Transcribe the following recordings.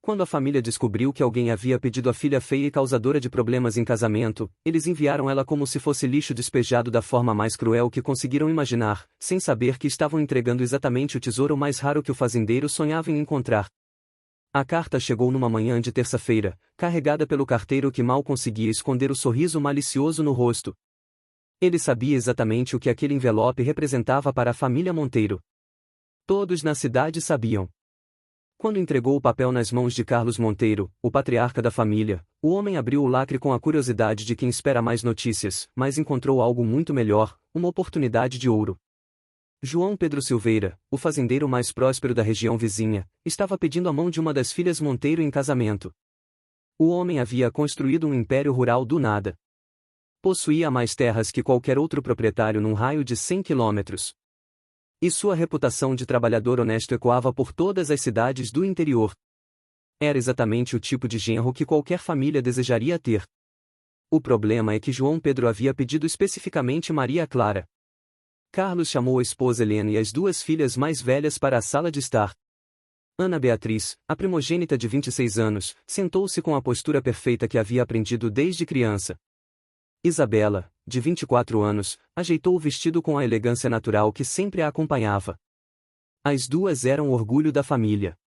Quando a família descobriu que alguém havia pedido a filha feia e causadora de problemas em casamento, eles enviaram ela como se fosse lixo despejado da forma mais cruel que conseguiram imaginar, sem saber que estavam entregando exatamente o tesouro mais raro que o fazendeiro sonhava em encontrar. A carta chegou numa manhã de terça-feira, carregada pelo carteiro que mal conseguia esconder o sorriso malicioso no rosto. Ele sabia exatamente o que aquele envelope representava para a família Monteiro. Todos na cidade sabiam. Quando entregou o papel nas mãos de Carlos Monteiro, o patriarca da família, o homem abriu o lacre com a curiosidade de quem espera mais notícias, mas encontrou algo muito melhor, uma oportunidade de ouro. João Pedro Silveira, o fazendeiro mais próspero da região vizinha, estava pedindo a mão de uma das filhas Monteiro em casamento. O homem havia construído um império rural do nada. Possuía mais terras que qualquer outro proprietário num raio de 100 quilômetros. E sua reputação de trabalhador honesto ecoava por todas as cidades do interior. Era exatamente o tipo de genro que qualquer família desejaria ter. O problema é que João Pedro havia pedido especificamente Maria Clara. Carlos chamou a esposa Helena e as duas filhas mais velhas para a sala de estar. Ana Beatriz, a primogênita de 26 anos, sentou-se com a postura perfeita que havia aprendido desde criança. Isabela, de 24 anos, ajeitou o vestido com a elegância natural que sempre a acompanhava. As duas eram o orgulho da família.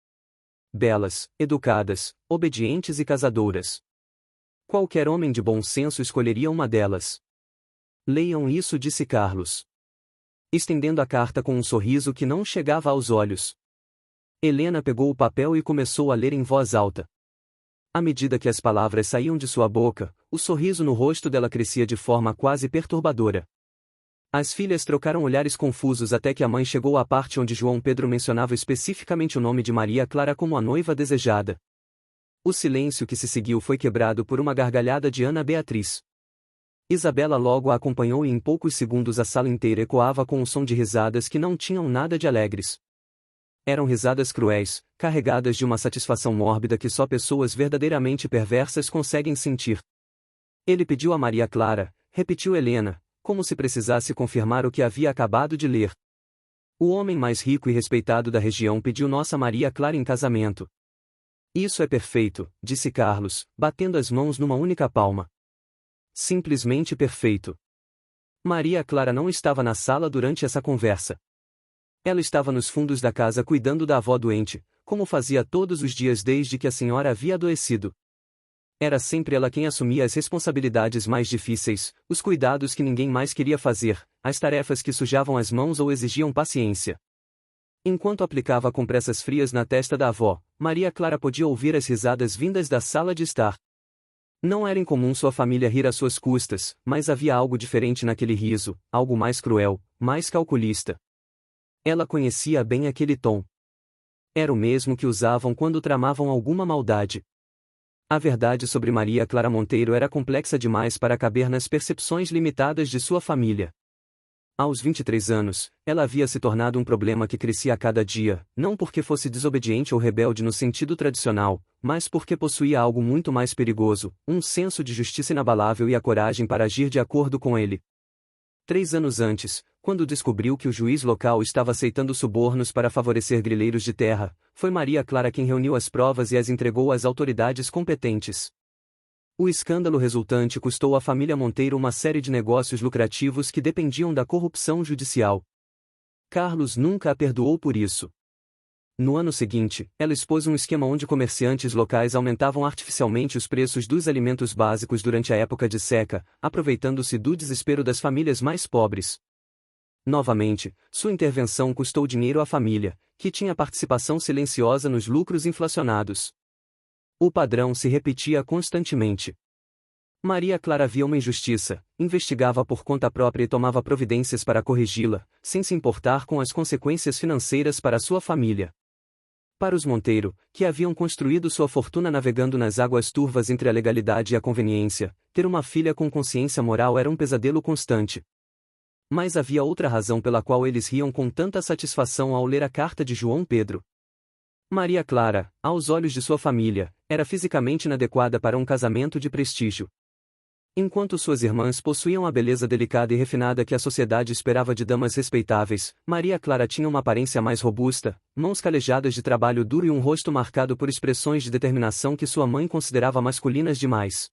Belas, educadas, obedientes e casadouras. Qualquer homem de bom senso escolheria uma delas. Leiam isso, disse Carlos, estendendo a carta com um sorriso que não chegava aos olhos. Helena pegou o papel e começou a ler em voz alta. À medida que as palavras saíam de sua boca, o sorriso no rosto dela crescia de forma quase perturbadora. As filhas trocaram olhares confusos até que a mãe chegou à parte onde João Pedro mencionava especificamente o nome de Maria Clara como a noiva desejada. O silêncio que se seguiu foi quebrado por uma gargalhada de Ana Beatriz. Isabela logo a acompanhou e em poucos segundos a sala inteira ecoava com um som de risadas que não tinham nada de alegres. Eram risadas cruéis, carregadas de uma satisfação mórbida que só pessoas verdadeiramente perversas conseguem sentir. Ele pediu a Maria Clara, repetiu Helena, como se precisasse confirmar o que havia acabado de ler. O homem mais rico e respeitado da região pediu nossa Maria Clara em casamento. Isso é perfeito, disse Carlos, batendo as mãos numa única palma. Simplesmente perfeito. Maria Clara não estava na sala durante essa conversa. Ela estava nos fundos da casa cuidando da avó doente, como fazia todos os dias desde que a senhora havia adoecido. Era sempre ela quem assumia as responsabilidades mais difíceis, os cuidados que ninguém mais queria fazer, as tarefas que sujavam as mãos ou exigiam paciência. Enquanto aplicava compressas frias na testa da avó, Maria Clara podia ouvir as risadas vindas da sala de estar. Não era incomum sua família rir às suas custas, mas havia algo diferente naquele riso, algo mais cruel, mais calculista. Ela conhecia bem aquele tom. Era o mesmo que usavam quando tramavam alguma maldade. A verdade sobre Maria Clara Monteiro era complexa demais para caber nas percepções limitadas de sua família. Aos 23 anos, ela havia se tornado um problema que crescia a cada dia, não porque fosse desobediente ou rebelde no sentido tradicional, mas porque possuía algo muito mais perigoso, um senso de justiça inabalável e a coragem para agir de acordo com ele. 3 anos antes, quando descobriu que o juiz local estava aceitando subornos para favorecer grileiros de terra, foi Maria Clara quem reuniu as provas e as entregou às autoridades competentes. O escândalo resultante custou à família Monteiro uma série de negócios lucrativos que dependiam da corrupção judicial. Carlos nunca a perdoou por isso. No ano seguinte, ela expôs um esquema onde comerciantes locais aumentavam artificialmente os preços dos alimentos básicos durante a época de seca, aproveitando-se do desespero das famílias mais pobres. Novamente, sua intervenção custou dinheiro à família, que tinha participação silenciosa nos lucros inflacionados. O padrão se repetia constantemente. Maria Clara via uma injustiça, investigava por conta própria e tomava providências para corrigi-la, sem se importar com as consequências financeiras para sua família. Para os Monteiro, que haviam construído sua fortuna navegando nas águas turvas entre a legalidade e a conveniência, ter uma filha com consciência moral era um pesadelo constante. Mas havia outra razão pela qual eles riam com tanta satisfação ao ler a carta de João Pedro. Maria Clara, aos olhos de sua família, era fisicamente inadequada para um casamento de prestígio. Enquanto suas irmãs possuíam a beleza delicada e refinada que a sociedade esperava de damas respeitáveis, Maria Clara tinha uma aparência mais robusta, mãos calejadas de trabalho duro e um rosto marcado por expressões de determinação que sua mãe considerava masculinas demais.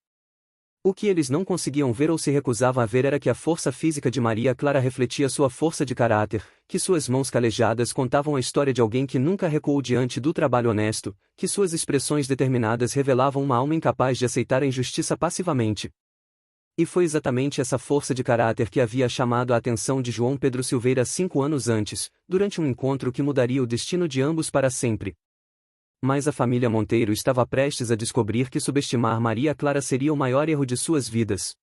O que eles não conseguiam ver ou se recusavam a ver era que a força física de Maria Clara refletia sua força de caráter, que suas mãos calejadas contavam a história de alguém que nunca recuou diante do trabalho honesto, que suas expressões determinadas revelavam uma alma incapaz de aceitar a injustiça passivamente. E foi exatamente essa força de caráter que havia chamado a atenção de João Pedro Silveira 5 anos antes, durante um encontro que mudaria o destino de ambos para sempre. Mas a família Monteiro estava prestes a descobrir que subestimar Maria Clara seria o maior erro de suas vidas.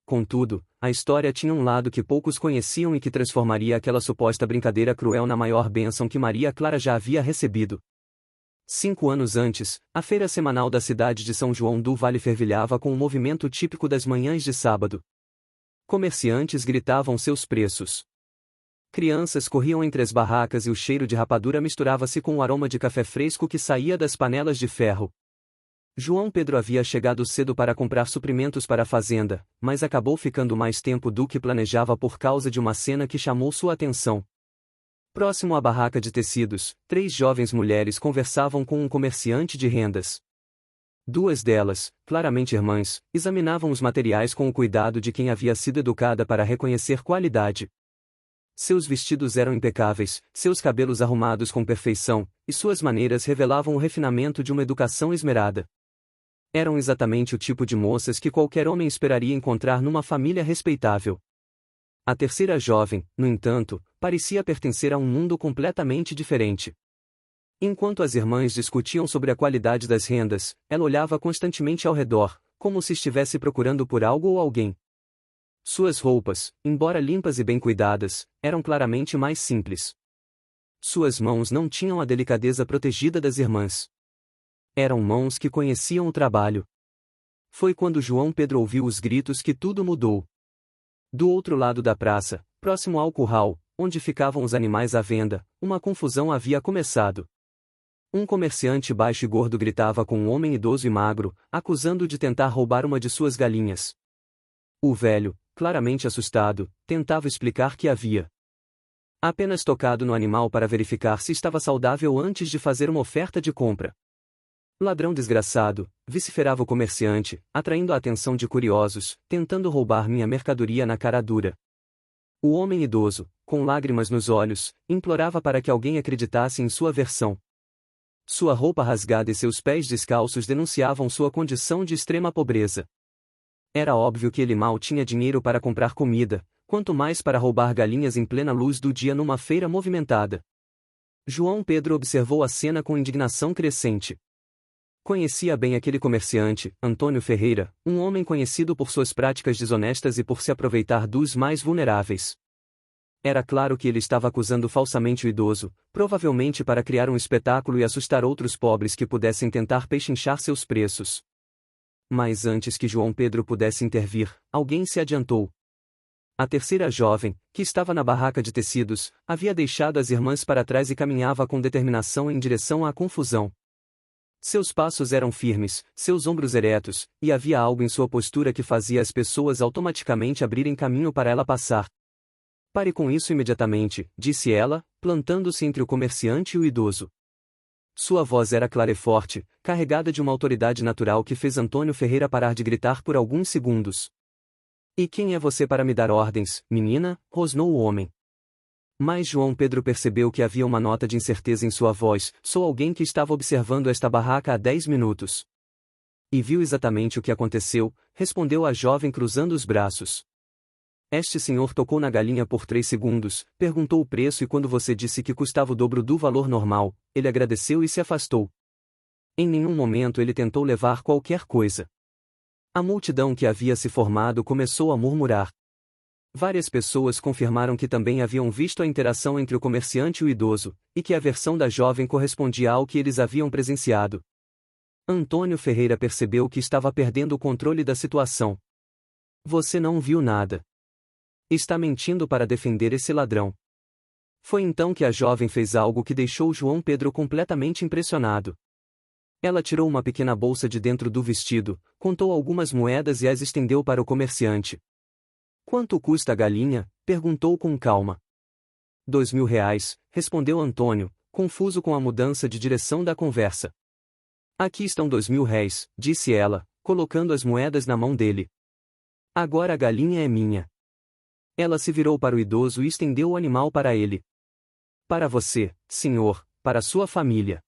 Contudo, a história tinha um lado que poucos conheciam e que transformaria aquela suposta brincadeira cruel na maior bênção que Maria Clara já havia recebido. 5 anos antes, a feira semanal da cidade de São João do Vale fervilhava com um movimento típico das manhãs de sábado. Comerciantes gritavam seus preços. Crianças corriam entre as barracas e o cheiro de rapadura misturava-se com o aroma de café fresco que saía das panelas de ferro. João Pedro havia chegado cedo para comprar suprimentos para a fazenda, mas acabou ficando mais tempo do que planejava por causa de uma cena que chamou sua atenção. Próximo à barraca de tecidos, 3 jovens mulheres conversavam com um comerciante de rendas. 2 delas, claramente irmãs, examinavam os materiais com o cuidado de quem havia sido educada para reconhecer qualidade. Seus vestidos eram impecáveis, seus cabelos arrumados com perfeição, e suas maneiras revelavam o refinamento de uma educação esmerada. Eram exatamente o tipo de moças que qualquer homem esperaria encontrar numa família respeitável. A terceira jovem, no entanto, parecia pertencer a um mundo completamente diferente. Enquanto as irmãs discutiam sobre a qualidade das rendas, ela olhava constantemente ao redor, como se estivesse procurando por algo ou alguém. Suas roupas, embora limpas e bem cuidadas, eram claramente mais simples. Suas mãos não tinham a delicadeza protegida das irmãs. Eram mãos que conheciam o trabalho. Foi quando João Pedro ouviu os gritos que tudo mudou. Do outro lado da praça, próximo ao curral, onde ficavam os animais à venda, uma confusão havia começado. Um comerciante baixo e gordo gritava com um homem idoso e magro, acusando-o de tentar roubar uma de suas galinhas. O velho, claramente assustado, tentava explicar que havia apenas tocado no animal para verificar se estava saudável antes de fazer uma oferta de compra. Ladrão desgraçado, vociferava o comerciante, atraindo a atenção de curiosos, tentando roubar minha mercadoria na cara dura. O homem idoso, com lágrimas nos olhos, implorava para que alguém acreditasse em sua versão. Sua roupa rasgada e seus pés descalços denunciavam sua condição de extrema pobreza. Era óbvio que ele mal tinha dinheiro para comprar comida, quanto mais para roubar galinhas em plena luz do dia numa feira movimentada. João Pedro observou a cena com indignação crescente. Conhecia bem aquele comerciante, Antônio Ferreira, um homem conhecido por suas práticas desonestas e por se aproveitar dos mais vulneráveis. Era claro que ele estava acusando falsamente o idoso, provavelmente para criar um espetáculo e assustar outros pobres que pudessem tentar pechinchar seus preços. Mas antes que João Pedro pudesse intervir, alguém se adiantou. A terceira jovem, que estava na barraca de tecidos, havia deixado as irmãs para trás e caminhava com determinação em direção à confusão. Seus passos eram firmes, seus ombros eretos, e havia algo em sua postura que fazia as pessoas automaticamente abrirem caminho para ela passar. Pare com isso imediatamente, disse ela, plantando-se entre o comerciante e o idoso. Sua voz era clara e forte, carregada de uma autoridade natural que fez Antônio Ferreira parar de gritar por alguns segundos. E quem é você para me dar ordens, menina? Rosnou o homem. Mas João Pedro percebeu que havia uma nota de incerteza em sua voz. Sou alguém que estava observando esta barraca há 10 minutos. E viu exatamente o que aconteceu, respondeu a jovem cruzando os braços. Este senhor tocou na galinha por 3 segundos, perguntou o preço e quando você disse que custava o dobro do valor normal, ele agradeceu e se afastou. Em nenhum momento ele tentou levar qualquer coisa. A multidão que havia se formado começou a murmurar. Várias pessoas confirmaram que também haviam visto a interação entre o comerciante e o idoso, e que a versão da jovem correspondia ao que eles haviam presenciado. Antônio Ferreira percebeu que estava perdendo o controle da situação. Você não viu nada. Está mentindo para defender esse ladrão. Foi então que a jovem fez algo que deixou João Pedro completamente impressionado. Ela tirou uma pequena bolsa de dentro do vestido, contou algumas moedas e as estendeu para o comerciante. Quanto custa a galinha? Perguntou com calma. R$ 2.000, respondeu Antônio, confuso com a mudança de direção da conversa. Aqui estão R$ 2.000, disse ela, colocando as moedas na mão dele. Agora a galinha é minha. Ela se virou para o idoso e estendeu o animal para ele. Para você, senhor, para sua família.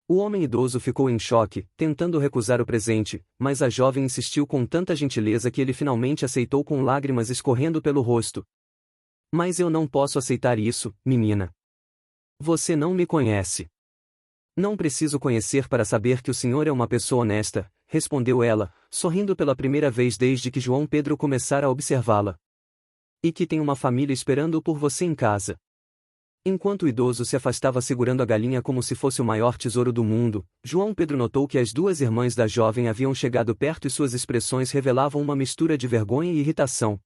O homem idoso ficou em choque, tentando recusar o presente, mas a jovem insistiu com tanta gentileza que ele finalmente aceitou com lágrimas escorrendo pelo rosto. Mas eu não posso aceitar isso, menina. Você não me conhece. Não preciso conhecer para saber que o senhor é uma pessoa honesta, respondeu ela, sorrindo pela primeira vez desde que João Pedro começara a observá-la. E que tem uma família esperando por você em casa. Enquanto o idoso se afastava segurando a galinha como se fosse o maior tesouro do mundo, João Pedro notou que as duas irmãs da jovem haviam chegado perto e suas expressões revelavam uma mistura de vergonha e irritação.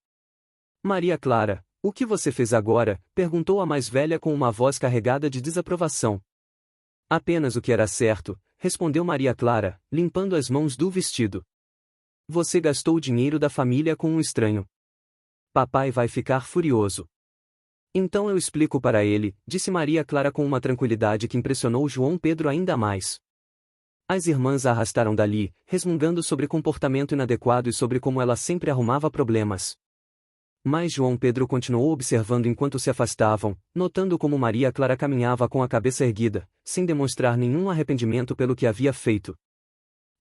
Maria Clara, o que você fez agora? Perguntou a mais velha com uma voz carregada de desaprovação. Apenas o que era certo, respondeu Maria Clara, limpando as mãos do vestido. Você gastou o dinheiro da família com um estranho. Papai vai ficar furioso. Então eu explico para ele, disse Maria Clara com uma tranquilidade que impressionou João Pedro ainda mais. As irmãs a arrastaram dali, resmungando sobre comportamento inadequado e sobre como ela sempre arrumava problemas. Mas João Pedro continuou observando enquanto se afastavam, notando como Maria Clara caminhava com a cabeça erguida, sem demonstrar nenhum arrependimento pelo que havia feito.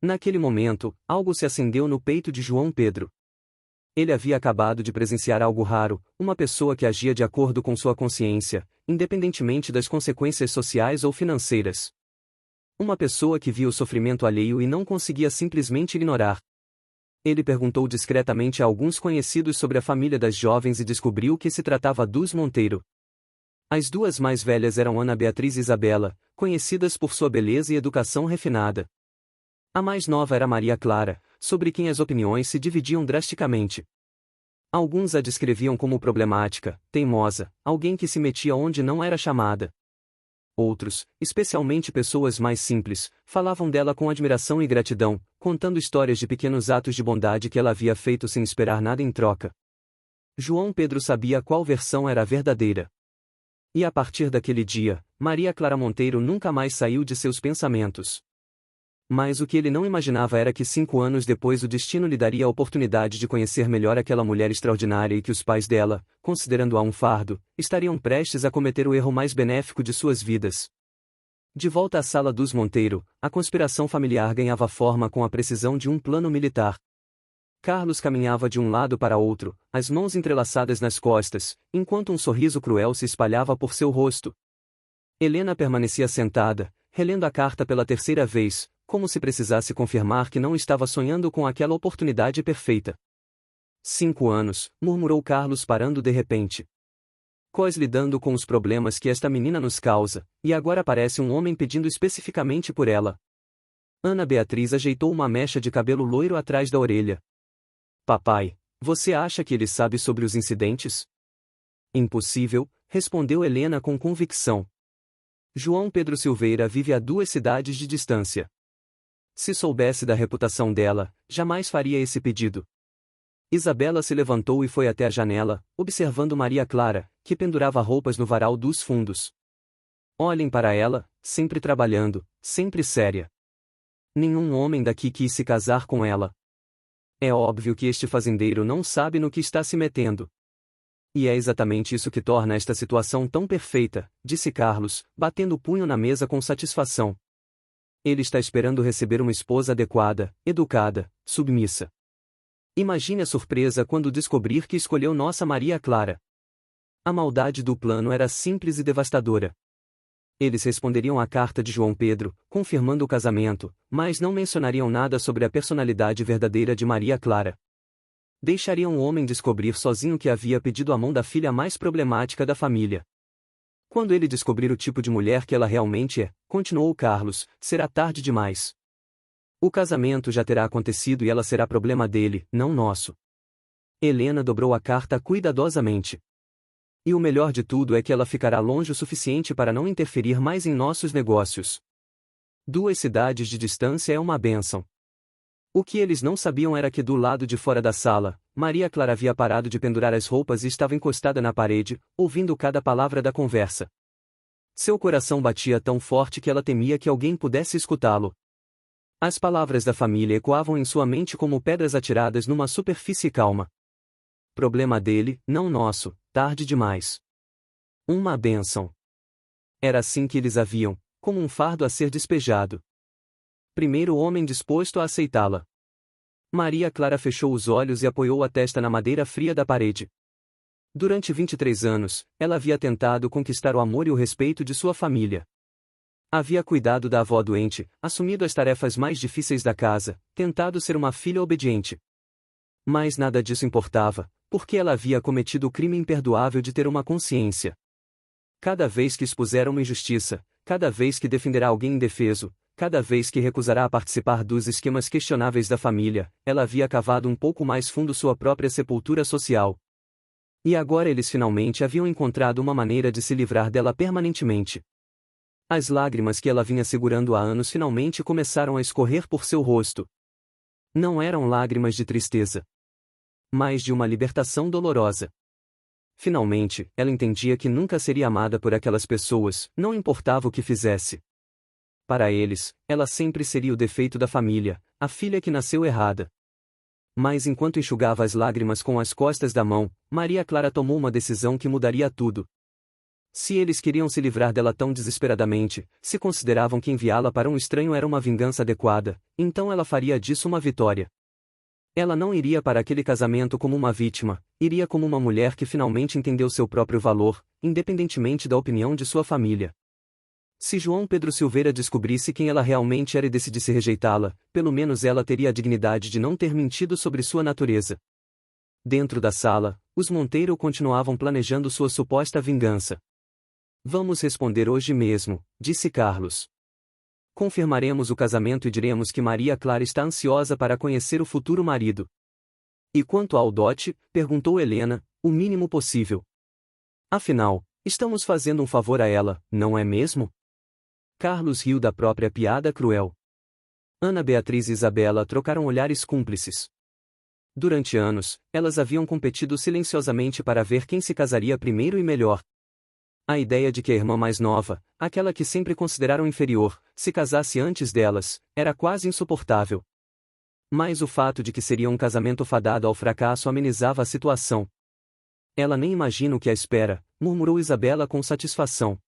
Naquele momento, algo se acendeu no peito de João Pedro. Ele havia acabado de presenciar algo raro, uma pessoa que agia de acordo com sua consciência, independentemente das consequências sociais ou financeiras. Uma pessoa que via o sofrimento alheio e não conseguia simplesmente ignorar. Ele perguntou discretamente a alguns conhecidos sobre a família das jovens e descobriu que se tratava dos Monteiro. As duas mais velhas eram Ana Beatriz e Isabela, conhecidas por sua beleza e educação refinada. A mais nova era Maria Clara, sobre quem as opiniões se dividiam drasticamente. Alguns a descreviam como problemática, teimosa, alguém que se metia onde não era chamada. Outros, especialmente pessoas mais simples, falavam dela com admiração e gratidão, contando histórias de pequenos atos de bondade que ela havia feito sem esperar nada em troca. João Pedro sabia qual versão era a verdadeira. E a partir daquele dia, Maria Clara Monteiro nunca mais saiu de seus pensamentos. Mas o que ele não imaginava era que 5 anos depois o destino lhe daria a oportunidade de conhecer melhor aquela mulher extraordinária e que os pais dela, considerando-a um fardo, estariam prestes a cometer o erro mais benéfico de suas vidas. De volta à sala dos Monteiro, a conspiração familiar ganhava forma com a precisão de um plano militar. Carlos caminhava de um lado para outro, as mãos entrelaçadas nas costas, enquanto um sorriso cruel se espalhava por seu rosto. Helena permanecia sentada, relendo a carta pela terceira vez, como se precisasse confirmar que não estava sonhando com aquela oportunidade perfeita. 5 anos, murmurou Carlos parando de repente. Quase lidando com os problemas que esta menina nos causa, e agora aparece um homem pedindo especificamente por ela. Ana Beatriz ajeitou uma mecha de cabelo loiro atrás da orelha. Papai, você acha que ele sabe sobre os incidentes? Impossível, respondeu Helena com convicção. João Pedro Silveira vive a 2 cidades de distância. Se soubesse da reputação dela, jamais faria esse pedido. Isabela se levantou e foi até a janela, observando Maria Clara, que pendurava roupas no varal dos fundos. Olhem para ela, sempre trabalhando, sempre séria. Nenhum homem daqui quis se casar com ela. É óbvio que este fazendeiro não sabe no que está se metendo. E é exatamente isso que torna esta situação tão perfeita, disse Carlos, batendo o punho na mesa com satisfação. Ele está esperando receber uma esposa adequada, educada, submissa. Imagine a surpresa quando descobrir que escolheu nossa Maria Clara. A maldade do plano era simples e devastadora. Eles responderiam à carta de João Pedro, confirmando o casamento, mas não mencionariam nada sobre a personalidade verdadeira de Maria Clara. Deixariam o homem descobrir sozinho que havia pedido a mão da filha mais problemática da família. Quando ele descobrir o tipo de mulher que ela realmente é, continuou Carlos, será tarde demais. O casamento já terá acontecido e ela será problema dele, não nosso. Helena dobrou a carta cuidadosamente. E o melhor de tudo é que ela ficará longe o suficiente para não interferir mais em nossos negócios. 2 cidades de distância é uma bênção. O que eles não sabiam era que do lado de fora da sala, Maria Clara havia parado de pendurar as roupas e estava encostada na parede, ouvindo cada palavra da conversa. Seu coração batia tão forte que ela temia que alguém pudesse escutá-lo. As palavras da família ecoavam em sua mente como pedras atiradas numa superfície calma. Problema dele, não nosso, tarde demais. Uma bênção. Era assim que eles a viam, como um fardo a ser despejado. Primeiro homem disposto a aceitá-la. Maria Clara fechou os olhos e apoiou a testa na madeira fria da parede. Durante 23 anos, ela havia tentado conquistar o amor e o respeito de sua família. Havia cuidado da avó doente, assumido as tarefas mais difíceis da casa, tentado ser uma filha obediente. Mas nada disso importava, porque ela havia cometido o crime imperdoável de ter uma consciência. Cada vez que expuser uma injustiça, cada vez que defenderá alguém indefeso, cada vez que recusará participar dos esquemas questionáveis da família, ela havia cavado um pouco mais fundo sua própria sepultura social. E agora eles finalmente haviam encontrado uma maneira de se livrar dela permanentemente. As lágrimas que ela vinha segurando há anos finalmente começaram a escorrer por seu rosto. Não eram lágrimas de tristeza, mas de uma libertação dolorosa. Finalmente, ela entendia que nunca seria amada por aquelas pessoas, não importava o que fizesse. Para eles, ela sempre seria o defeito da família, a filha que nasceu errada. Mas enquanto enxugava as lágrimas com as costas da mão, Maria Clara tomou uma decisão que mudaria tudo. Se eles queriam se livrar dela tão desesperadamente, se consideravam que enviá-la para um estranho era uma vingança adequada, então ela faria disso uma vitória. Ela não iria para aquele casamento como uma vítima, iria como uma mulher que finalmente entendeu seu próprio valor, independentemente da opinião de sua família. Se João Pedro Silveira descobrisse quem ela realmente era e decidisse rejeitá-la, pelo menos ela teria a dignidade de não ter mentido sobre sua natureza. Dentro da sala, os Monteiro continuavam planejando sua suposta vingança. Vamos responder hoje mesmo, disse Carlos. Confirmaremos o casamento e diremos que Maria Clara está ansiosa para conhecer o futuro marido. E quanto ao dote, perguntou Helena, o mínimo possível. Afinal, estamos fazendo um favor a ela, não é mesmo? Carlos riu da própria piada cruel. Ana Beatriz e Isabela trocaram olhares cúmplices. Durante anos, elas haviam competido silenciosamente para ver quem se casaria primeiro e melhor. A ideia de que a irmã mais nova, aquela que sempre consideraram inferior, se casasse antes delas, era quase insuportável. Mas o fato de que seria um casamento fadado ao fracasso amenizava a situação. Ela nem imagina o que a espera, murmurou Isabela com satisfação.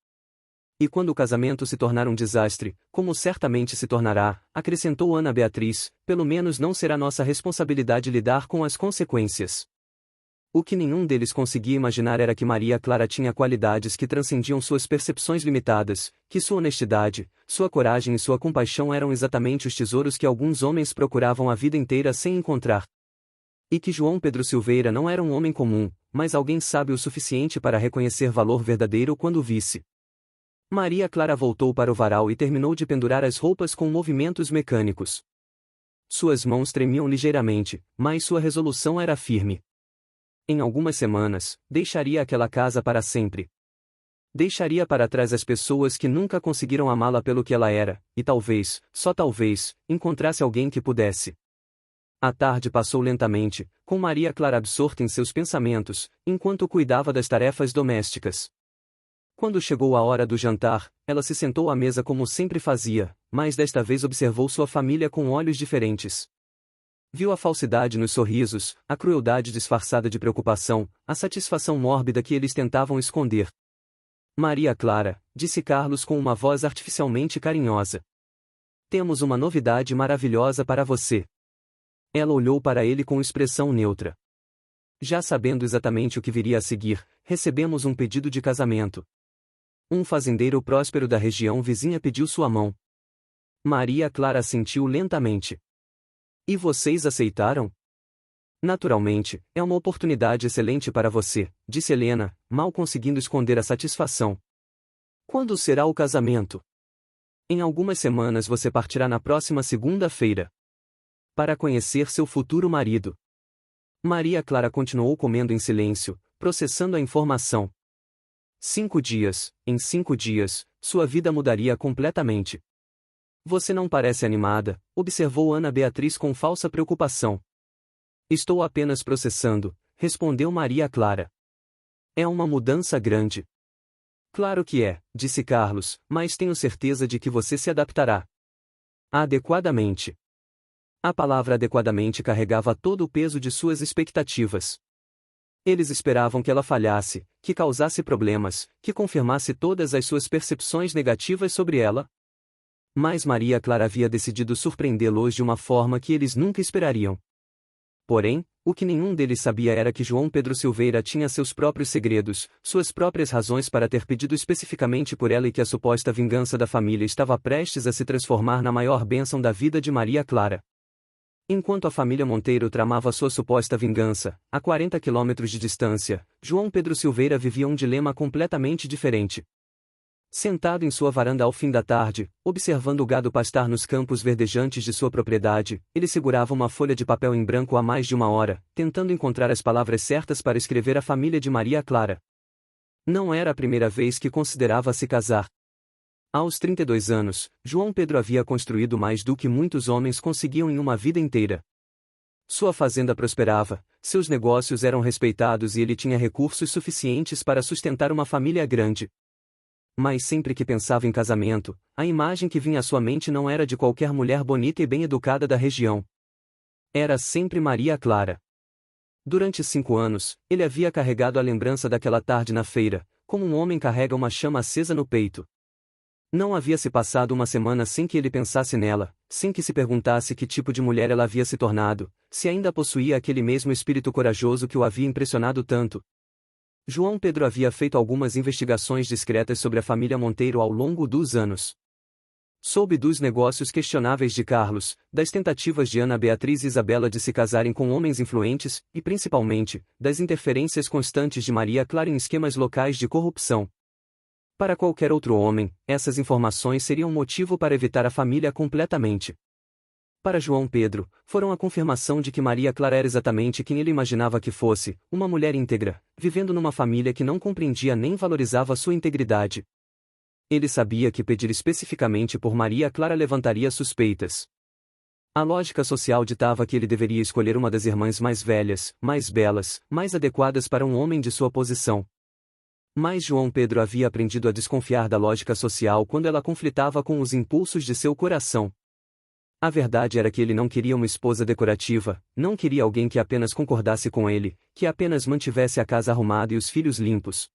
E quando o casamento se tornar um desastre, como certamente se tornará, acrescentou Ana Beatriz, pelo menos não será nossa responsabilidade lidar com as consequências. O que nenhum deles conseguia imaginar era que Maria Clara tinha qualidades que transcendiam suas percepções limitadas, que sua honestidade, sua coragem e sua compaixão eram exatamente os tesouros que alguns homens procuravam a vida inteira sem encontrar. E que João Pedro Silveira não era um homem comum, mas alguém sábio o suficiente para reconhecer valor verdadeiro quando o visse. Maria Clara voltou para o varal e terminou de pendurar as roupas com movimentos mecânicos. Suas mãos tremiam ligeiramente, mas sua resolução era firme. Em algumas semanas, deixaria aquela casa para sempre. Deixaria para trás as pessoas que nunca conseguiram amá-la pelo que ela era, e talvez, só talvez, encontrasse alguém que pudesse. A tarde passou lentamente, com Maria Clara absorta em seus pensamentos, enquanto cuidava das tarefas domésticas. Quando chegou a hora do jantar, ela se sentou à mesa como sempre fazia, mas desta vez observou sua família com olhos diferentes. Viu a falsidade nos sorrisos, a crueldade disfarçada de preocupação, a satisfação mórbida que eles tentavam esconder. Maria Clara, disse Carlos com uma voz artificialmente carinhosa. Temos uma novidade maravilhosa para você. Ela olhou para ele com expressão neutra. Já sabendo exatamente o que viria a seguir, recebemos um pedido de casamento. Um fazendeiro próspero da região vizinha pediu sua mão. Maria Clara assentiu lentamente. E vocês aceitaram? Naturalmente, é uma oportunidade excelente para você, disse Helena, mal conseguindo esconder a satisfação. Quando será o casamento? Em algumas semanas você partirá na próxima segunda-feira. Para conhecer seu futuro marido. Maria Clara continuou comendo em silêncio, processando a informação. 5 dias, em 5 dias, sua vida mudaria completamente. Você não parece animada, observou Ana Beatriz com falsa preocupação. Estou apenas processando, respondeu Maria Clara. É uma mudança grande. Claro que é, disse Carlos, mas tenho certeza de que você se adaptará. Adequadamente. A palavra adequadamente carregava todo o peso de suas expectativas. Eles esperavam que ela falhasse, que causasse problemas, que confirmasse todas as suas percepções negativas sobre ela. Mas Maria Clara havia decidido surpreendê-los de uma forma que eles nunca esperariam. Porém, o que nenhum deles sabia era que João Pedro Silveira tinha seus próprios segredos, suas próprias razões para ter pedido especificamente por ela e que a suposta vingança da família estava prestes a se transformar na maior bênção da vida de Maria Clara. Enquanto a família Monteiro tramava sua suposta vingança, a 40 quilômetros de distância, João Pedro Silveira vivia um dilema completamente diferente. Sentado em sua varanda ao fim da tarde, observando o gado pastar nos campos verdejantes de sua propriedade, ele segurava uma folha de papel em branco há mais de uma hora, tentando encontrar as palavras certas para escrever à família de Maria Clara. Não era a primeira vez que considerava se casar. Aos 32 anos, João Pedro havia construído mais do que muitos homens conseguiam em uma vida inteira. Sua fazenda prosperava, seus negócios eram respeitados e ele tinha recursos suficientes para sustentar uma família grande. Mas sempre que pensava em casamento, a imagem que vinha à sua mente não era de qualquer mulher bonita e bem educada da região. Era sempre Maria Clara. Durante 5 anos, ele havia carregado a lembrança daquela tarde na feira, como um homem carrega uma chama acesa no peito. Não havia se passado uma semana sem que ele pensasse nela, sem que se perguntasse que tipo de mulher ela havia se tornado, se ainda possuía aquele mesmo espírito corajoso que o havia impressionado tanto. João Pedro havia feito algumas investigações discretas sobre a família Monteiro ao longo dos anos. Soube dos negócios questionáveis de Carlos, das tentativas de Ana Beatriz e Isabela de se casarem com homens influentes, e principalmente, das interferências constantes de Maria Clara em esquemas locais de corrupção. Para qualquer outro homem, essas informações seriam motivo para evitar a família completamente. Para João Pedro, foram a confirmação de que Maria Clara era exatamente quem ele imaginava que fosse, uma mulher íntegra, vivendo numa família que não compreendia nem valorizava sua integridade. Ele sabia que pedir especificamente por Maria Clara levantaria suspeitas. A lógica social ditava que ele deveria escolher uma das irmãs mais velhas, mais belas, mais adequadas para um homem de sua posição. Mas João Pedro havia aprendido a desconfiar da lógica social quando ela conflitava com os impulsos de seu coração. A verdade era que ele não queria uma esposa decorativa, não queria alguém que apenas concordasse com ele, que apenas mantivesse a casa arrumada e os filhos limpos.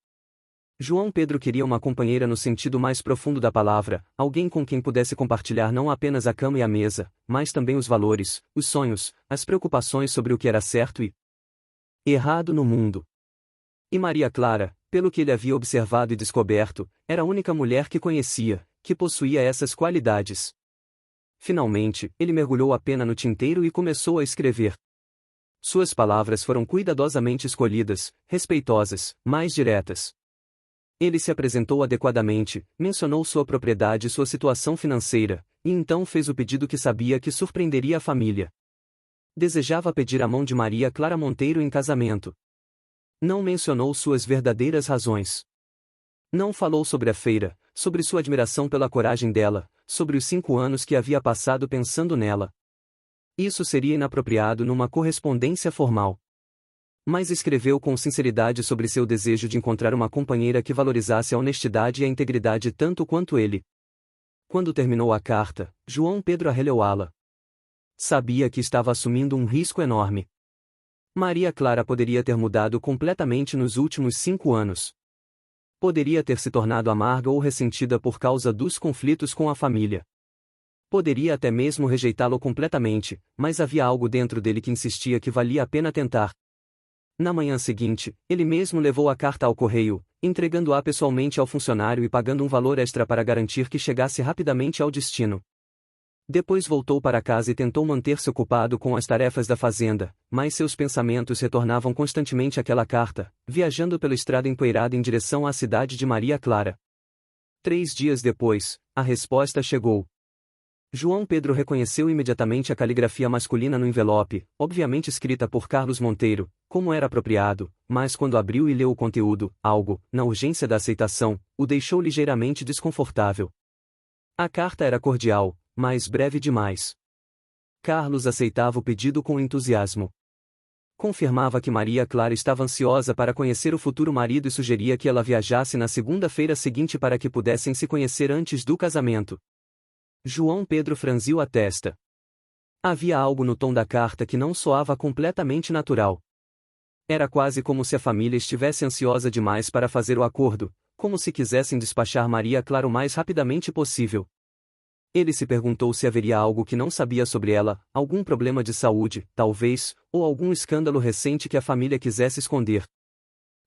João Pedro queria uma companheira no sentido mais profundo da palavra, alguém com quem pudesse compartilhar não apenas a cama e a mesa, mas também os valores, os sonhos, as preocupações sobre o que era certo e errado no mundo. E Maria Clara, pelo que ele havia observado e descoberto, era a única mulher que conhecia, que possuía essas qualidades. Finalmente, ele mergulhou a pena no tinteiro e começou a escrever. Suas palavras foram cuidadosamente escolhidas, respeitosas, mais diretas. Ele se apresentou adequadamente, mencionou sua propriedade e sua situação financeira, e então fez o pedido que sabia que surpreenderia a família. Desejava pedir a mão de Maria Clara Monteiro em casamento. Não mencionou suas verdadeiras razões. Não falou sobre a feira, sobre sua admiração pela coragem dela, sobre os 5 anos que havia passado pensando nela. Isso seria inapropriado numa correspondência formal. Mas escreveu com sinceridade sobre seu desejo de encontrar uma companheira que valorizasse a honestidade e a integridade tanto quanto ele. Quando terminou a carta, João Pedro arrelhou-a. Sabia que estava assumindo um risco enorme. Maria Clara poderia ter mudado completamente nos últimos 5 anos. Poderia ter se tornado amarga ou ressentida por causa dos conflitos com a família. Poderia até mesmo rejeitá-lo completamente, mas havia algo dentro dele que insistia que valia a pena tentar. Na manhã seguinte, ele mesmo levou a carta ao correio, entregando-a pessoalmente ao funcionário e pagando um valor extra para garantir que chegasse rapidamente ao destino. Depois voltou para casa e tentou manter-se ocupado com as tarefas da fazenda, mas seus pensamentos retornavam constantemente àquela carta, viajando pela estrada empoeirada em direção à cidade de Maria Clara. 3 dias depois, a resposta chegou. João Pedro reconheceu imediatamente a caligrafia masculina no envelope, obviamente escrita por Carlos Monteiro, como era apropriado, mas quando abriu e leu o conteúdo, algo, na urgência da aceitação, o deixou ligeiramente desconfortável. A carta era cordial, mas breve demais. Carlos aceitava o pedido com entusiasmo. Confirmava que Maria Clara estava ansiosa para conhecer o futuro marido e sugeria que ela viajasse na segunda-feira seguinte para que pudessem se conhecer antes do casamento. João Pedro franziu a testa. Havia algo no tom da carta que não soava completamente natural. Era quase como se a família estivesse ansiosa demais para fazer o acordo, como se quisessem despachar Maria Clara o mais rapidamente possível. Ele se perguntou se haveria algo que não sabia sobre ela, algum problema de saúde, talvez, ou algum escândalo recente que a família quisesse esconder.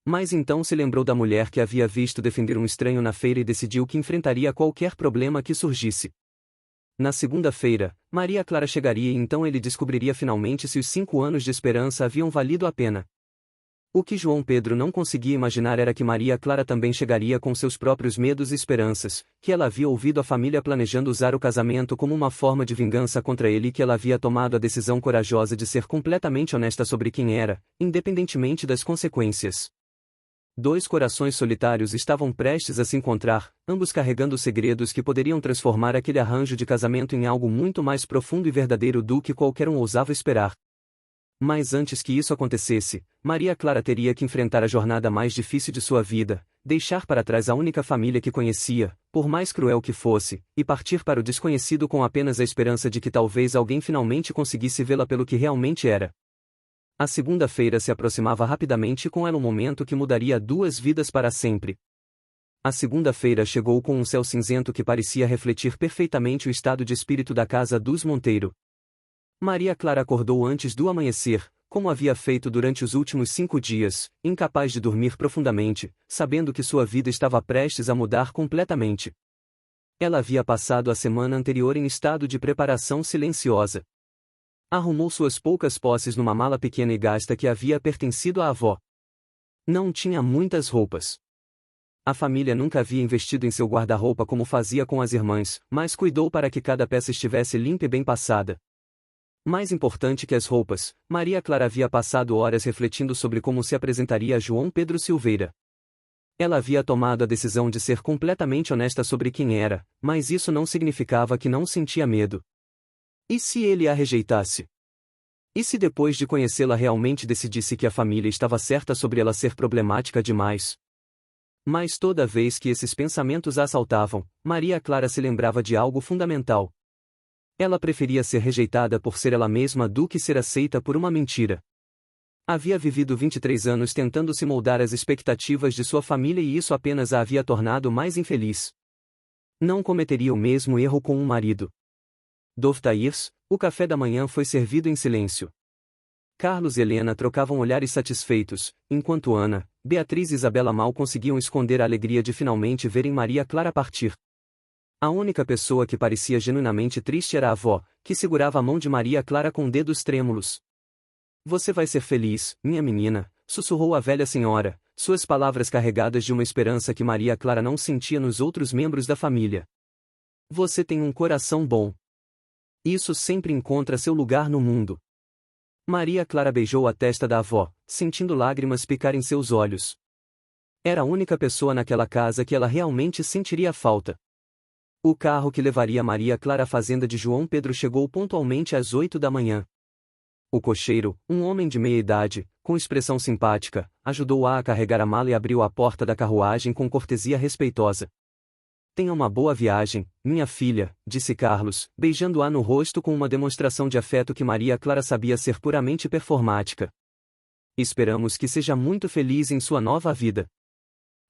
Mas então se lembrou da mulher que havia visto defender um estranho na feira e decidiu que enfrentaria qualquer problema que surgisse. Na segunda-feira, Maria Clara chegaria e então ele descobriria finalmente se os 5 anos de esperança haviam valido a pena. O que João Pedro não conseguia imaginar era que Maria Clara também chegaria com seus próprios medos e esperanças, que ela havia ouvido a família planejando usar o casamento como uma forma de vingança contra ele e que ela havia tomado a decisão corajosa de ser completamente honesta sobre quem era, independentemente das consequências. 2 corações solitários estavam prestes a se encontrar, ambos carregando segredos que poderiam transformar aquele arranjo de casamento em algo muito mais profundo e verdadeiro do que qualquer um ousava esperar. Mas antes que isso acontecesse, Maria Clara teria que enfrentar a jornada mais difícil de sua vida, deixar para trás a única família que conhecia, por mais cruel que fosse, e partir para o desconhecido com apenas a esperança de que talvez alguém finalmente conseguisse vê-la pelo que realmente era. A segunda-feira se aproximava rapidamente e com ela um momento que mudaria 2 vidas para sempre. A segunda-feira chegou com um céu cinzento que parecia refletir perfeitamente o estado de espírito da casa dos Monteiro. Maria Clara acordou antes do amanhecer, como havia feito durante os últimos 5 dias, incapaz de dormir profundamente, sabendo que sua vida estava prestes a mudar completamente. Ela havia passado a semana anterior em estado de preparação silenciosa. Arrumou suas poucas posses numa mala pequena e gasta que havia pertencido à avó. Não tinha muitas roupas. A família nunca havia investido em seu guarda-roupa como fazia com as irmãs, mas cuidou para que cada peça estivesse limpa e bem passada. Mais importante que as roupas, Maria Clara havia passado horas refletindo sobre como se apresentaria a João Pedro Silveira. Ela havia tomado a decisão de ser completamente honesta sobre quem era, mas isso não significava que não sentia medo. E se ele a rejeitasse? E se depois de conhecê-la realmente decidisse que a família estava certa sobre ela ser problemática demais? Mas toda vez que esses pensamentos a assaltavam, Maria Clara se lembrava de algo fundamental. Ela preferia ser rejeitada por ser ela mesma do que ser aceita por uma mentira. Havia vivido 23 anos tentando se moldar às expectativas de sua família e isso apenas a havia tornado mais infeliz. Não cometeria o mesmo erro com um marido. Dovtairs, o café da manhã foi servido em silêncio. Carlos e Helena trocavam olhares satisfeitos, enquanto Ana, Beatriz e Isabela mal conseguiam esconder a alegria de finalmente verem Maria Clara partir. A única pessoa que parecia genuinamente triste era a avó, que segurava a mão de Maria Clara com dedos trêmulos. Você vai ser feliz, minha menina, sussurrou a velha senhora, suas palavras carregadas de uma esperança que Maria Clara não sentia nos outros membros da família. Você tem um coração bom. Isso sempre encontra seu lugar no mundo. Maria Clara beijou a testa da avó, sentindo lágrimas picar em seus olhos. Era a única pessoa naquela casa que ela realmente sentiria falta. O carro que levaria Maria Clara à fazenda de João Pedro chegou pontualmente às 8 da manhã. O cocheiro, um homem de meia idade, com expressão simpática, ajudou-a a carregar a mala e abriu a porta da carruagem com cortesia respeitosa. Tenha uma boa viagem, minha filha, disse Carlos, beijando-a no rosto com uma demonstração de afeto que Maria Clara sabia ser puramente performática. Esperamos que seja muito feliz em sua nova vida.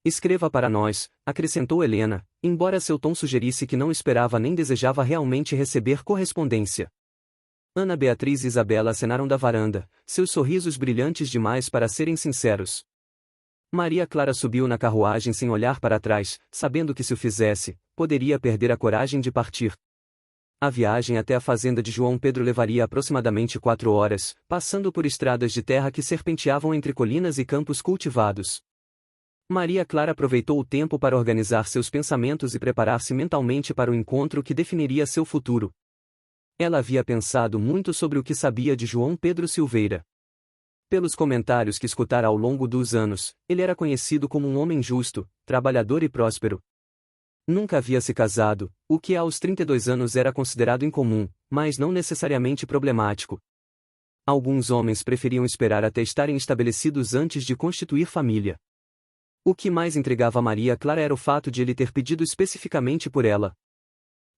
Escreva para nós, acrescentou Helena, embora seu tom sugerisse que não esperava nem desejava realmente receber correspondência. Ana Beatriz e Isabela acenaram da varanda, seus sorrisos brilhantes demais para serem sinceros. Maria Clara subiu na carruagem sem olhar para trás, sabendo que se o fizesse, poderia perder a coragem de partir. A viagem até a fazenda de João Pedro levaria aproximadamente 4 horas, passando por estradas de terra que serpenteavam entre colinas e campos cultivados. Maria Clara aproveitou o tempo para organizar seus pensamentos e preparar-se mentalmente para o encontro que definiria seu futuro. Ela havia pensado muito sobre o que sabia de João Pedro Silveira. Pelos comentários que escutara ao longo dos anos, ele era conhecido como um homem justo, trabalhador e próspero. Nunca havia se casado, o que aos 32 anos era considerado incomum, mas não necessariamente problemático. Alguns homens preferiam esperar até estarem estabelecidos antes de constituir família. O que mais intrigava Maria Clara era o fato de ele ter pedido especificamente por ela.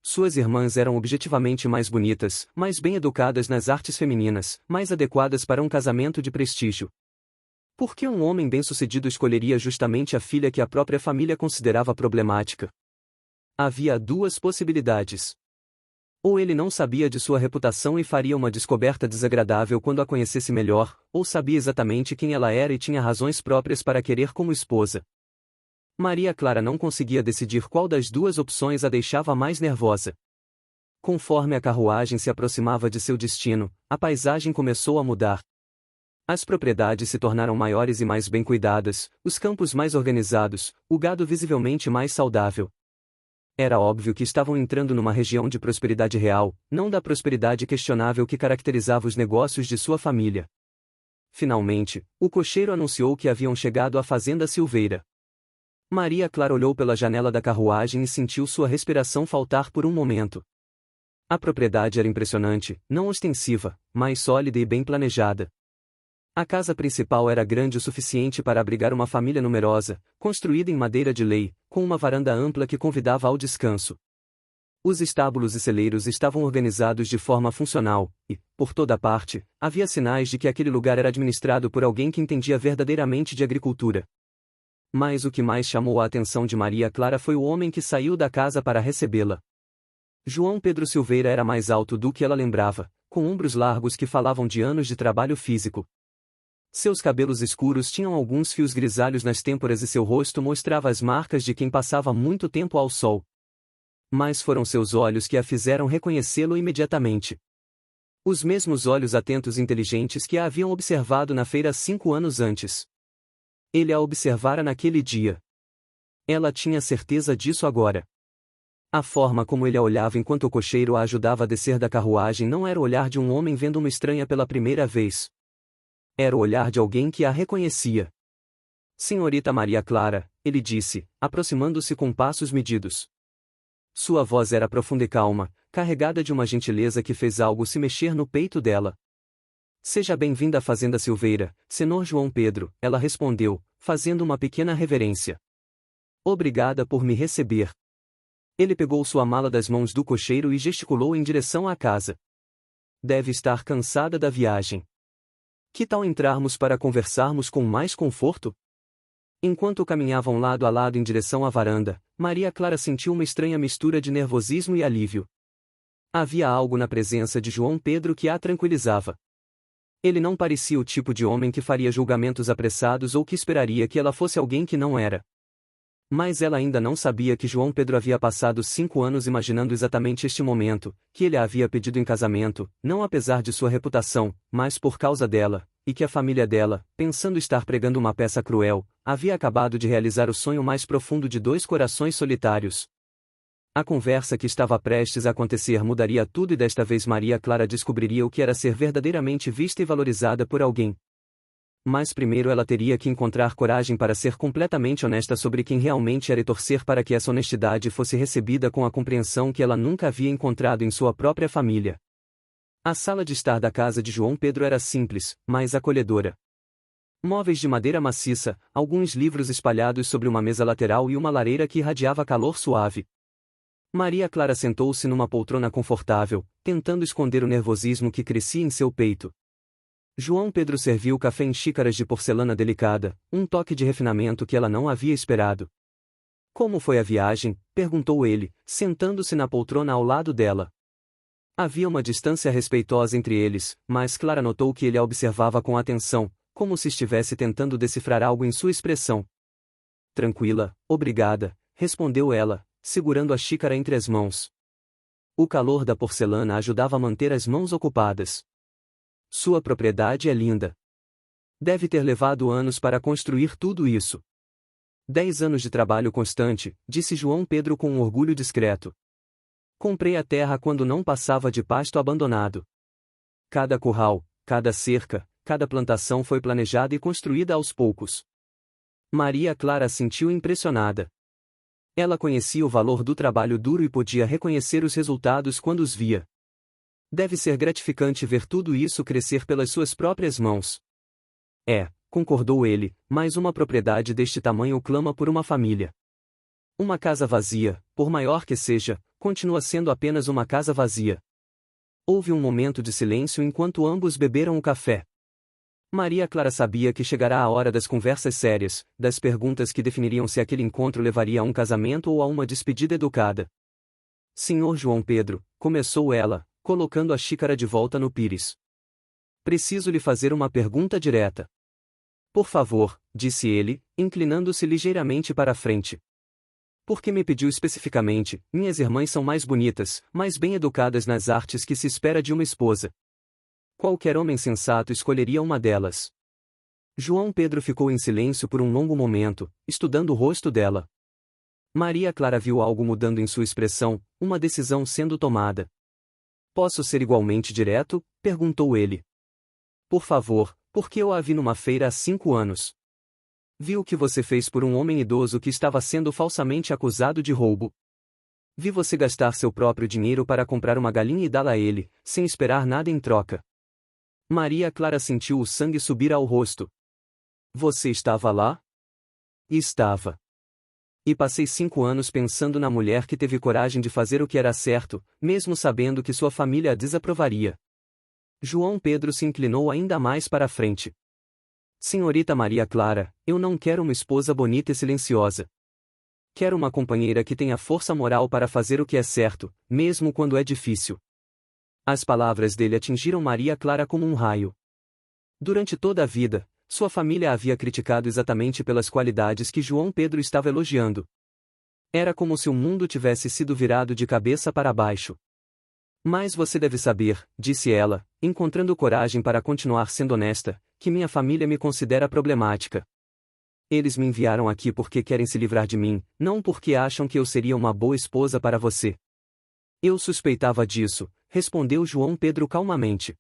Suas irmãs eram objetivamente mais bonitas, mais bem educadas nas artes femininas, mais adequadas para um casamento de prestígio. Por que um homem bem-sucedido escolheria justamente a filha que a própria família considerava problemática? Havia duas possibilidades. Ou ele não sabia de sua reputação e faria uma descoberta desagradável quando a conhecesse melhor, ou sabia exatamente quem ela era e tinha razões próprias para querer como esposa. Maria Clara não conseguia decidir qual das duas opções a deixava mais nervosa. Conforme a carruagem se aproximava de seu destino, a paisagem começou a mudar. As propriedades se tornaram maiores e mais bem cuidadas, os campos mais organizados, o gado visivelmente mais saudável. Era óbvio que estavam entrando numa região de prosperidade real, não da prosperidade questionável que caracterizava os negócios de sua família. Finalmente, o cocheiro anunciou que haviam chegado à fazenda Silveira. Maria Clara olhou pela janela da carruagem e sentiu sua respiração faltar por um momento. A propriedade era impressionante, não ostensiva, mas sólida e bem planejada. A casa principal era grande o suficiente para abrigar uma família numerosa, construída em madeira de lei, com uma varanda ampla que convidava ao descanso. Os estábulos e celeiros estavam organizados de forma funcional, e, por toda parte, havia sinais de que aquele lugar era administrado por alguém que entendia verdadeiramente de agricultura. Mas o que mais chamou a atenção de Maria Clara foi o homem que saiu da casa para recebê-la. João Pedro Silveira era mais alto do que ela lembrava, com ombros largos que falavam de anos de trabalho físico. Seus cabelos escuros tinham alguns fios grisalhos nas têmporas e seu rosto mostrava as marcas de quem passava muito tempo ao sol. Mas foram seus olhos que a fizeram reconhecê-lo imediatamente. Os mesmos olhos atentos e inteligentes que a haviam observado na feira 5 anos antes. Ele a observara naquele dia. Ela tinha certeza disso agora. A forma como ele a olhava enquanto o cocheiro a ajudava a descer da carruagem não era o olhar de um homem vendo uma estranha pela primeira vez. Era o olhar de alguém que a reconhecia. Senhorita Maria Clara, ele disse, aproximando-se com passos medidos. Sua voz era profunda e calma, carregada de uma gentileza que fez algo se mexer no peito dela. Seja bem-vinda à Fazenda Silveira, Senhor João Pedro, ela respondeu, fazendo uma pequena reverência. Obrigada por me receber. Ele pegou sua mala das mãos do cocheiro e gesticulou em direção à casa. Deve estar cansada da viagem. Que tal entrarmos para conversarmos com mais conforto? Enquanto caminhavam lado a lado em direção à varanda, Maria Clara sentiu uma estranha mistura de nervosismo e alívio. Havia algo na presença de João Pedro que a tranquilizava. Ele não parecia o tipo de homem que faria julgamentos apressados ou que esperaria que ela fosse alguém que não era. Mas ela ainda não sabia que João Pedro havia passado 5 anos imaginando exatamente este momento, que ele a havia pedido em casamento, não apesar de sua reputação, mas por causa dela, e que a família dela, pensando estar pregando uma peça cruel, havia acabado de realizar o sonho mais profundo de 2 corações solitários. A conversa que estava prestes a acontecer mudaria tudo e desta vez Maria Clara descobriria o que era ser verdadeiramente vista e valorizada por alguém. Mas primeiro ela teria que encontrar coragem para ser completamente honesta sobre quem realmente era e torcer para que essa honestidade fosse recebida com a compreensão que ela nunca havia encontrado em sua própria família. A sala de estar da casa de João Pedro era simples, mas acolhedora. Móveis de madeira maciça, alguns livros espalhados sobre uma mesa lateral e uma lareira que irradiava calor suave. Maria Clara sentou-se numa poltrona confortável, tentando esconder o nervosismo que crescia em seu peito. João Pedro serviu café em xícaras de porcelana delicada, um toque de refinamento que ela não havia esperado. Como foi a viagem? Perguntou ele, sentando-se na poltrona ao lado dela. Havia uma distância respeitosa entre eles, mas Clara notou que ele a observava com atenção, como se estivesse tentando decifrar algo em sua expressão. Tranquila, obrigada, respondeu ela, segurando a xícara entre as mãos. O calor da porcelana ajudava a manter as mãos ocupadas. Sua propriedade é linda. Deve ter levado anos para construir tudo isso. 10 anos de trabalho constante, disse João Pedro com um orgulho discreto. Comprei a terra quando não passava de pasto abandonado. Cada curral, cada cerca, cada plantação foi planejada e construída aos poucos. Maria Clara sentiu impressionada. Ela conhecia o valor do trabalho duro e podia reconhecer os resultados quando os via. Deve ser gratificante ver tudo isso crescer pelas suas próprias mãos. Concordou ele, mas uma propriedade deste tamanho clama por uma família. Uma casa vazia, por maior que seja, continua sendo apenas uma casa vazia. Houve um momento de silêncio enquanto ambos beberam o café. Maria Clara sabia que chegará a hora das conversas sérias, das perguntas que definiriam se aquele encontro levaria a um casamento ou a uma despedida educada. Senhor João Pedro, começou ela, colocando a xícara de volta no pires. Preciso lhe fazer uma pergunta direta. Por favor, disse ele, inclinando-se ligeiramente para a frente. Por que me pediu especificamente? Minhas irmãs são mais bonitas, mais bem educadas nas artes que se espera de uma esposa. Qualquer homem sensato escolheria uma delas. João Pedro ficou em silêncio por um longo momento, estudando o rosto dela. Maria Clara viu algo mudando em sua expressão, uma decisão sendo tomada. Posso ser igualmente direto? Perguntou ele. Por favor, porque eu a vi numa feira há 5 anos. Vi o que você fez por um homem idoso que estava sendo falsamente acusado de roubo. Vi você gastar seu próprio dinheiro para comprar uma galinha e dá-la a ele, sem esperar nada em troca. Maria Clara sentiu o sangue subir ao rosto. Você estava lá? Estava. E passei 5 anos pensando na mulher que teve coragem de fazer o que era certo, mesmo sabendo que sua família a desaprovaria. João Pedro se inclinou ainda mais para a frente. Senhorita Maria Clara, eu não quero uma esposa bonita e silenciosa. Quero uma companheira que tenha força moral para fazer o que é certo, mesmo quando é difícil. As palavras dele atingiram Maria Clara como um raio. Durante toda a vida, sua família a havia criticado exatamente pelas qualidades que João Pedro estava elogiando. Era como se o mundo tivesse sido virado de cabeça para baixo. Mas você deve saber, disse ela, encontrando coragem para continuar sendo honesta, que minha família me considera problemática. Eles me enviaram aqui porque querem se livrar de mim, não porque acham que eu seria uma boa esposa para você. Eu suspeitava disso, respondeu João Pedro calmamente.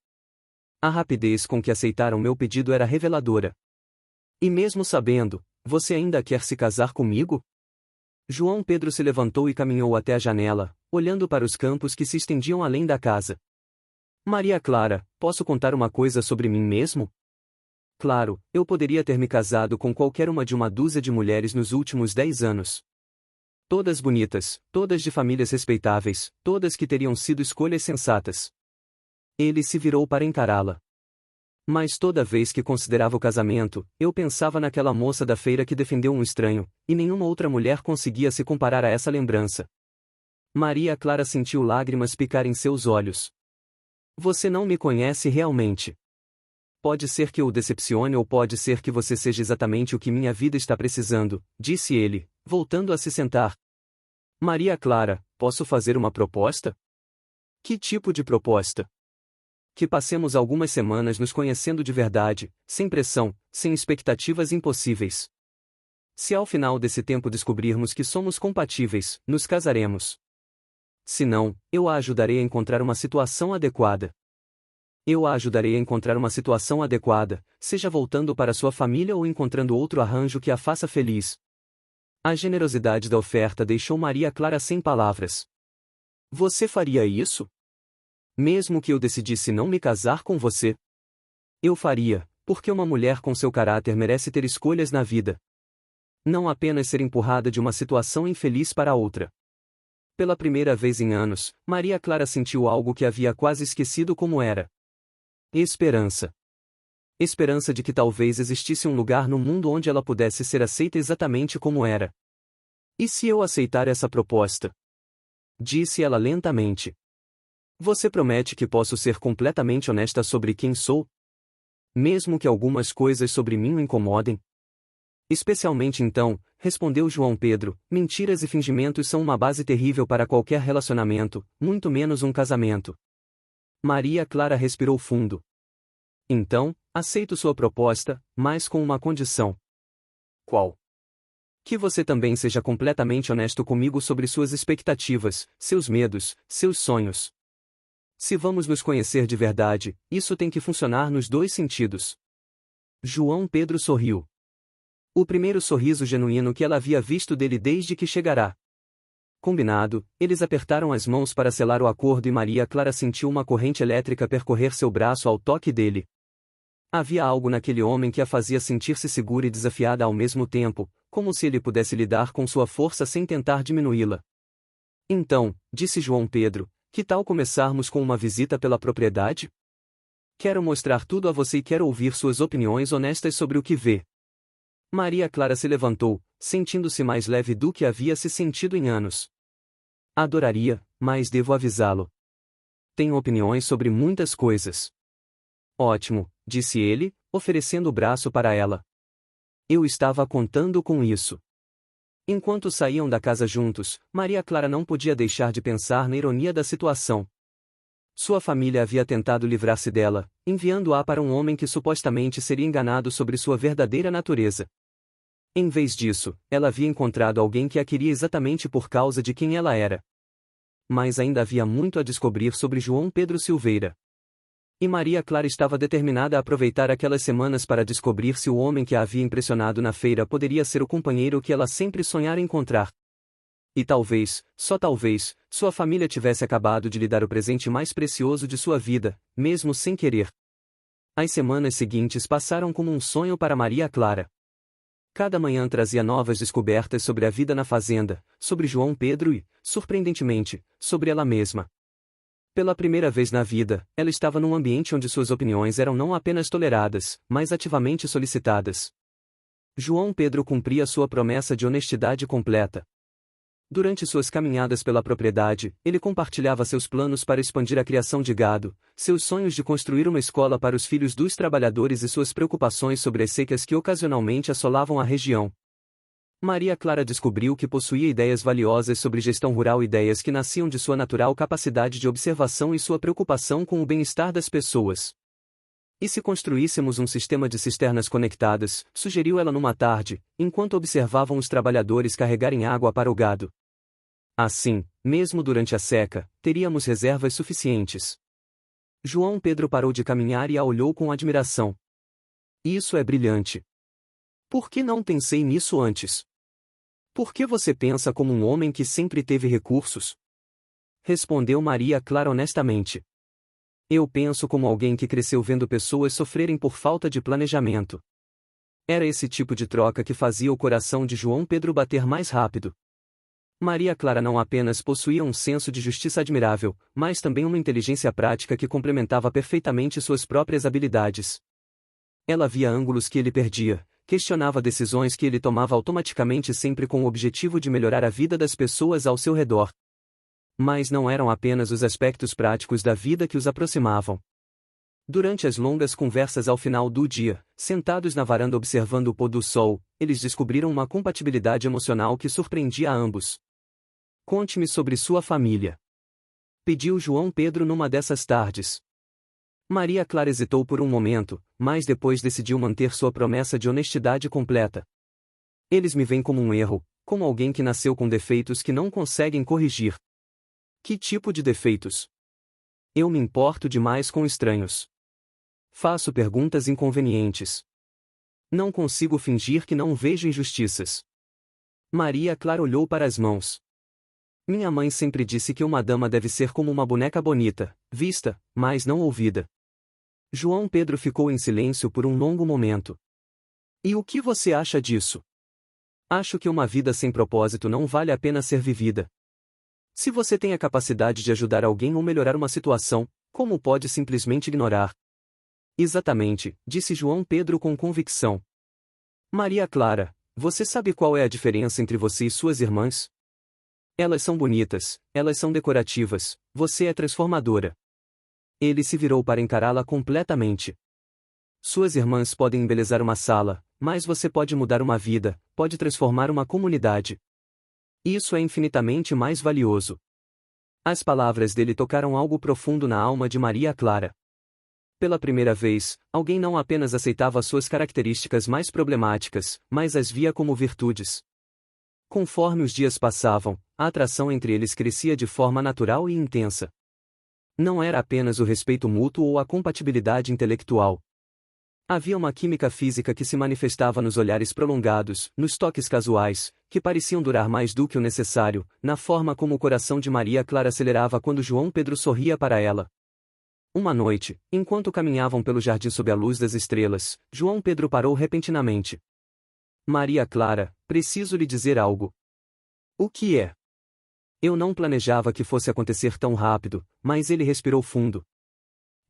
A rapidez com que aceitaram meu pedido era reveladora. E mesmo sabendo, você ainda quer se casar comigo? João Pedro se levantou e caminhou até a janela, olhando para os campos que se estendiam além da casa. Maria Clara, posso contar uma coisa sobre mim mesmo? Claro, eu poderia ter me casado com qualquer uma de uma dúzia de mulheres nos últimos 10 anos. Todas bonitas, todas de famílias respeitáveis, todas que teriam sido escolhas sensatas. Ele se virou para encará-la. Mas toda vez que considerava o casamento, eu pensava naquela moça da feira que defendeu um estranho, e nenhuma outra mulher conseguia se comparar a essa lembrança. Maria Clara sentiu lágrimas picar em seus olhos. Você não me conhece realmente. Pode ser que eu o decepcione ou pode ser que você seja exatamente o que minha vida está precisando, disse ele, voltando a se sentar. Maria Clara, posso fazer uma proposta? Que tipo de proposta? Que passemos algumas semanas nos conhecendo de verdade, sem pressão, sem expectativas impossíveis. Se ao final desse tempo descobrirmos que somos compatíveis, nos casaremos. Se não, eu a ajudarei a encontrar uma situação adequada. Eu a ajudarei a encontrar uma situação adequada, seja voltando para sua família ou encontrando outro arranjo que a faça feliz. A generosidade da oferta deixou Maria Clara sem palavras. Você faria isso? Mesmo que eu decidisse não me casar com você? Eu faria, porque uma mulher com seu caráter merece ter escolhas na vida. Não apenas ser empurrada de uma situação infeliz para outra. Pela primeira vez em anos, Maria Clara sentiu algo que havia quase esquecido como era. Esperança. Esperança de que talvez existisse um lugar no mundo onde ela pudesse ser aceita exatamente como era. E se eu aceitar essa proposta? Disse ela lentamente. Você promete que posso ser completamente honesta sobre quem sou? Mesmo que algumas coisas sobre mim o incomodem? Especialmente então, respondeu João Pedro, mentiras e fingimentos são uma base terrível para qualquer relacionamento, muito menos um casamento. Maria Clara respirou fundo. Então, aceito sua proposta, mas com uma condição. Qual? Que você também seja completamente honesto comigo sobre suas expectativas, seus medos, seus sonhos. Se vamos nos conhecer de verdade, isso tem que funcionar nos dois sentidos. João Pedro sorriu. O primeiro sorriso genuíno que ela havia visto dele desde que chegara. Combinado, eles apertaram as mãos para selar o acordo e Maria Clara sentiu uma corrente elétrica percorrer seu braço ao toque dele. Havia algo naquele homem que a fazia sentir-se segura e desafiada ao mesmo tempo, como se ele pudesse lidar com sua força sem tentar diminuí-la. Então, disse João Pedro, que tal começarmos com uma visita pela propriedade? Quero mostrar tudo a você e quero ouvir suas opiniões honestas sobre o que vê. Maria Clara se levantou, sentindo-se mais leve do que havia se sentido em anos. Adoraria, mas devo avisá-lo. Tenho opiniões sobre muitas coisas. Ótimo, disse ele, oferecendo o braço para ela. Eu estava contando com isso. Enquanto saíam da casa juntos, Maria Clara não podia deixar de pensar na ironia da situação. Sua família havia tentado livrar-se dela, enviando-a para um homem que supostamente seria enganado sobre sua verdadeira natureza. Em vez disso, ela havia encontrado alguém que a queria exatamente por causa de quem ela era. Mas ainda havia muito a descobrir sobre João Pedro Silveira. E Maria Clara estava determinada a aproveitar aquelas semanas para descobrir se o homem que a havia impressionado na feira poderia ser o companheiro que ela sempre sonhara encontrar. E talvez, só talvez, sua família tivesse acabado de lhe dar o presente mais precioso de sua vida, mesmo sem querer. As semanas seguintes passaram como um sonho para Maria Clara. Cada manhã trazia novas descobertas sobre a vida na fazenda, sobre João Pedro e, surpreendentemente, sobre ela mesma. Pela primeira vez na vida, ela estava num ambiente onde suas opiniões eram não apenas toleradas, mas ativamente solicitadas. João Pedro cumpria sua promessa de honestidade completa. Durante suas caminhadas pela propriedade, ele compartilhava seus planos para expandir a criação de gado, seus sonhos de construir uma escola para os filhos dos trabalhadores e suas preocupações sobre as secas que ocasionalmente assolavam a região. Maria Clara descobriu que possuía ideias valiosas sobre gestão rural, ideias que nasciam de sua natural capacidade de observação e sua preocupação com o bem-estar das pessoas. E se construíssemos um sistema de cisternas conectadas, sugeriu ela numa tarde, enquanto observavam os trabalhadores carregarem água para o gado. Assim, mesmo durante a seca, teríamos reservas suficientes. João Pedro parou de caminhar e a olhou com admiração. Isso é brilhante. Por que não pensei nisso antes? Por que você pensa como um homem que sempre teve recursos? Respondeu Maria Clara honestamente. Eu penso como alguém que cresceu vendo pessoas sofrerem por falta de planejamento. Era esse tipo de troca que fazia o coração de João Pedro bater mais rápido. Maria Clara não apenas possuía um senso de justiça admirável, mas também uma inteligência prática que complementava perfeitamente suas próprias habilidades. Ela via ângulos que ele perdia, questionava decisões que ele tomava automaticamente sempre com o objetivo de melhorar a vida das pessoas ao seu redor. Mas não eram apenas os aspectos práticos da vida que os aproximavam. Durante as longas conversas ao final do dia, sentados na varanda observando o pôr do sol, eles descobriram uma compatibilidade emocional que surpreendia a ambos. Conte-me sobre sua família. Pediu João Pedro numa dessas tardes. Maria Clara hesitou por um momento, mas depois decidiu manter sua promessa de honestidade completa. Eles me veem como um erro, como alguém que nasceu com defeitos que não conseguem corrigir. Que tipo de defeitos? Eu me importo demais com estranhos. Faço perguntas inconvenientes. Não consigo fingir que não vejo injustiças. Maria Clara olhou para as mãos. Minha mãe sempre disse que uma dama deve ser como uma boneca bonita, vista, mas não ouvida. João Pedro ficou em silêncio por um longo momento. E o que você acha disso? Acho que uma vida sem propósito não vale a pena ser vivida. Se você tem a capacidade de ajudar alguém ou melhorar uma situação, como pode simplesmente ignorar? Exatamente, disse João Pedro com convicção. Maria Clara, você sabe qual é a diferença entre você e suas irmãs? Elas são bonitas, elas são decorativas, você é transformadora. Ele se virou para encará-la completamente. Suas irmãs podem embelezar uma sala, mas você pode mudar uma vida, pode transformar uma comunidade. Isso é infinitamente mais valioso. As palavras dele tocaram algo profundo na alma de Maria Clara. Pela primeira vez, alguém não apenas aceitava suas características mais problemáticas, mas as via como virtudes. Conforme os dias passavam, a atração entre eles crescia de forma natural e intensa. Não era apenas o respeito mútuo ou a compatibilidade intelectual. Havia uma química física que se manifestava nos olhares prolongados, nos toques casuais, que pareciam durar mais do que o necessário, na forma como o coração de Maria Clara acelerava quando João Pedro sorria para ela. Uma noite, enquanto caminhavam pelo jardim sob a luz das estrelas, João Pedro parou repentinamente. Maria Clara, preciso lhe dizer algo. O que é? Eu não planejava que fosse acontecer tão rápido, mas ele respirou fundo.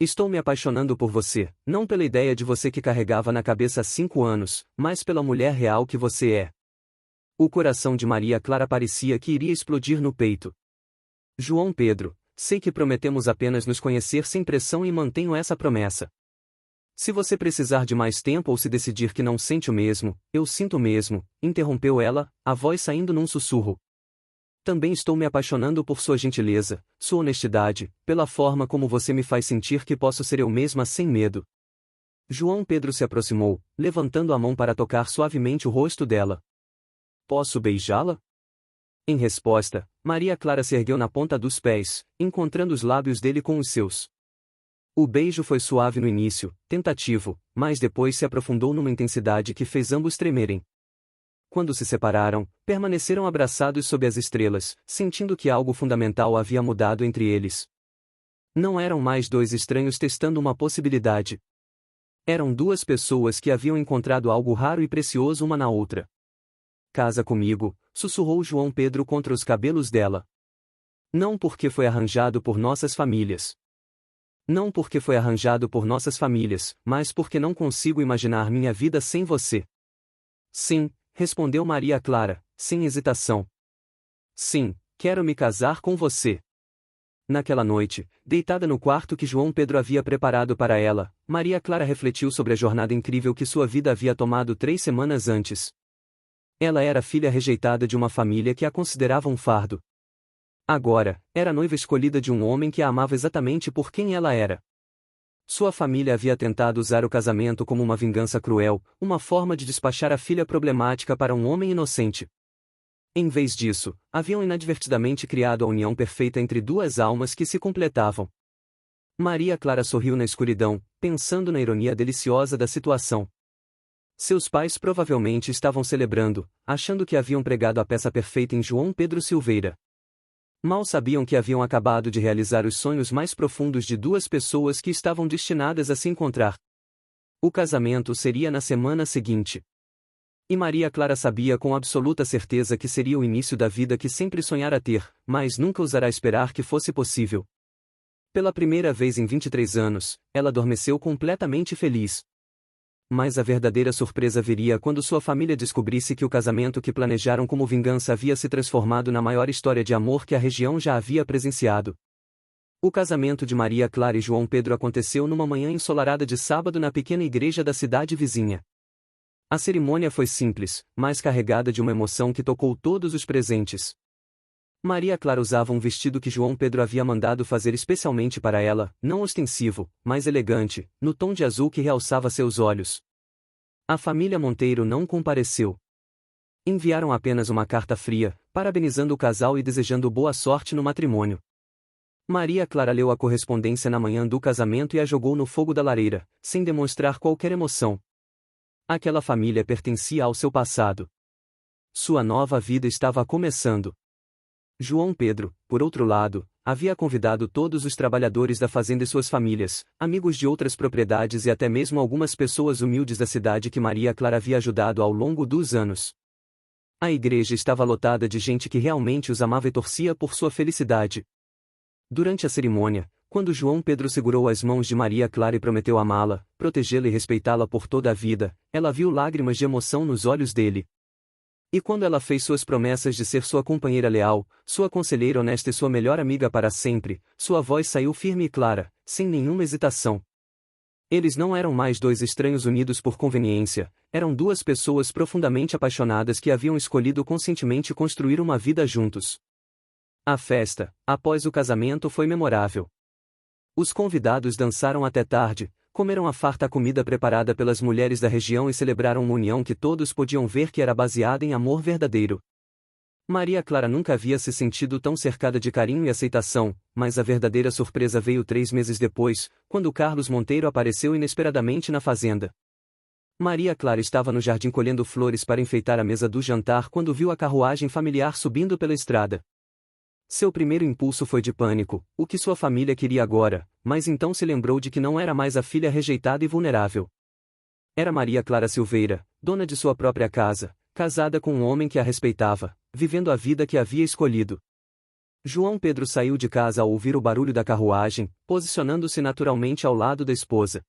Estou me apaixonando por você, não pela ideia de você que carregava na cabeça há 5 anos, mas pela mulher real que você é. O coração de Maria Clara parecia que iria explodir no peito. João Pedro, sei que prometemos apenas nos conhecer sem pressão e mantenho essa promessa. Se você precisar de mais tempo ou se decidir que não sente o mesmo, eu sinto o mesmo, interrompeu ela, a voz saindo num sussurro. Também estou me apaixonando por sua gentileza, sua honestidade, pela forma como você me faz sentir que posso ser eu mesma sem medo. João Pedro se aproximou, levantando a mão para tocar suavemente o rosto dela. Posso beijá-la? Em resposta, Maria Clara se ergueu na ponta dos pés, encontrando os lábios dele com os seus. O beijo foi suave no início, tentativo, mas depois se aprofundou numa intensidade que fez ambos tremerem. Quando se separaram, permaneceram abraçados sob as estrelas, sentindo que algo fundamental havia mudado entre eles. Não eram mais dois estranhos testando uma possibilidade. Eram duas pessoas que haviam encontrado algo raro e precioso uma na outra. Casa comigo, sussurrou João Pedro contra os cabelos dela. Não porque foi arranjado por nossas famílias. Não porque foi arranjado por nossas famílias, mas porque não consigo imaginar minha vida sem você. Sim, respondeu Maria Clara, sem hesitação. Sim, quero me casar com você. Naquela noite, deitada no quarto que João Pedro havia preparado para ela, Maria Clara refletiu sobre a jornada incrível que sua vida havia tomado 3 semanas antes. Ela era filha rejeitada de uma família que a considerava um fardo. Agora, era a noiva escolhida de um homem que a amava exatamente por quem ela era. Sua família havia tentado usar o casamento como uma vingança cruel, uma forma de despachar a filha problemática para um homem inocente. Em vez disso, haviam inadvertidamente criado a união perfeita entre duas almas que se completavam. Maria Clara sorriu na escuridão, pensando na ironia deliciosa da situação. Seus pais provavelmente estavam celebrando, achando que haviam pregado a peça perfeita em João Pedro Silveira. Mal sabiam que haviam acabado de realizar os sonhos mais profundos de duas pessoas que estavam destinadas a se encontrar. O casamento seria na semana seguinte. E Maria Clara sabia com absoluta certeza que seria o início da vida que sempre sonhara ter, mas nunca ousara esperar que fosse possível. Pela primeira vez em 23 anos, ela adormeceu completamente feliz. Mas a verdadeira surpresa viria quando sua família descobrisse que o casamento que planejaram como vingança havia se transformado na maior história de amor que a região já havia presenciado. O casamento de Maria Clara e João Pedro aconteceu numa manhã ensolarada de sábado na pequena igreja da cidade vizinha. A cerimônia foi simples, mas carregada de uma emoção que tocou todos os presentes. Maria Clara usava um vestido que João Pedro havia mandado fazer especialmente para ela, não ostensivo, mas elegante, no tom de azul que realçava seus olhos. A família Monteiro não compareceu. Enviaram apenas uma carta fria, parabenizando o casal e desejando boa sorte no matrimônio. Maria Clara leu a correspondência na manhã do casamento e a jogou no fogo da lareira, sem demonstrar qualquer emoção. Aquela família pertencia ao seu passado. Sua nova vida estava começando. João Pedro, por outro lado, havia convidado todos os trabalhadores da fazenda e suas famílias, amigos de outras propriedades e até mesmo algumas pessoas humildes da cidade que Maria Clara havia ajudado ao longo dos anos. A igreja estava lotada de gente que realmente os amava e torcia por sua felicidade. Durante a cerimônia, quando João Pedro segurou as mãos de Maria Clara e prometeu amá-la, protegê-la e respeitá-la por toda a vida, ela viu lágrimas de emoção nos olhos dele. E quando ela fez suas promessas de ser sua companheira leal, sua conselheira honesta e sua melhor amiga para sempre, sua voz saiu firme e clara, sem nenhuma hesitação. Eles não eram mais dois estranhos unidos por conveniência, eram duas pessoas profundamente apaixonadas que haviam escolhido conscientemente construir uma vida juntos. A festa, após o casamento, foi memorável. Os convidados dançaram até tarde, comeram a farta comida preparada pelas mulheres da região e celebraram uma união que todos podiam ver que era baseada em amor verdadeiro. Maria Clara nunca havia se sentido tão cercada de carinho e aceitação, mas a verdadeira surpresa veio 3 meses depois, quando Carlos Monteiro apareceu inesperadamente na fazenda. Maria Clara estava no jardim colhendo flores para enfeitar a mesa do jantar quando viu a carruagem familiar subindo pela estrada. Seu primeiro impulso foi de pânico, o que sua família queria agora, mas então se lembrou de que não era mais a filha rejeitada e vulnerável. Era Maria Clara Silveira, dona de sua própria casa, casada com um homem que a respeitava, vivendo a vida que havia escolhido. João Pedro saiu de casa ao ouvir o barulho da carruagem, posicionando-se naturalmente ao lado da esposa.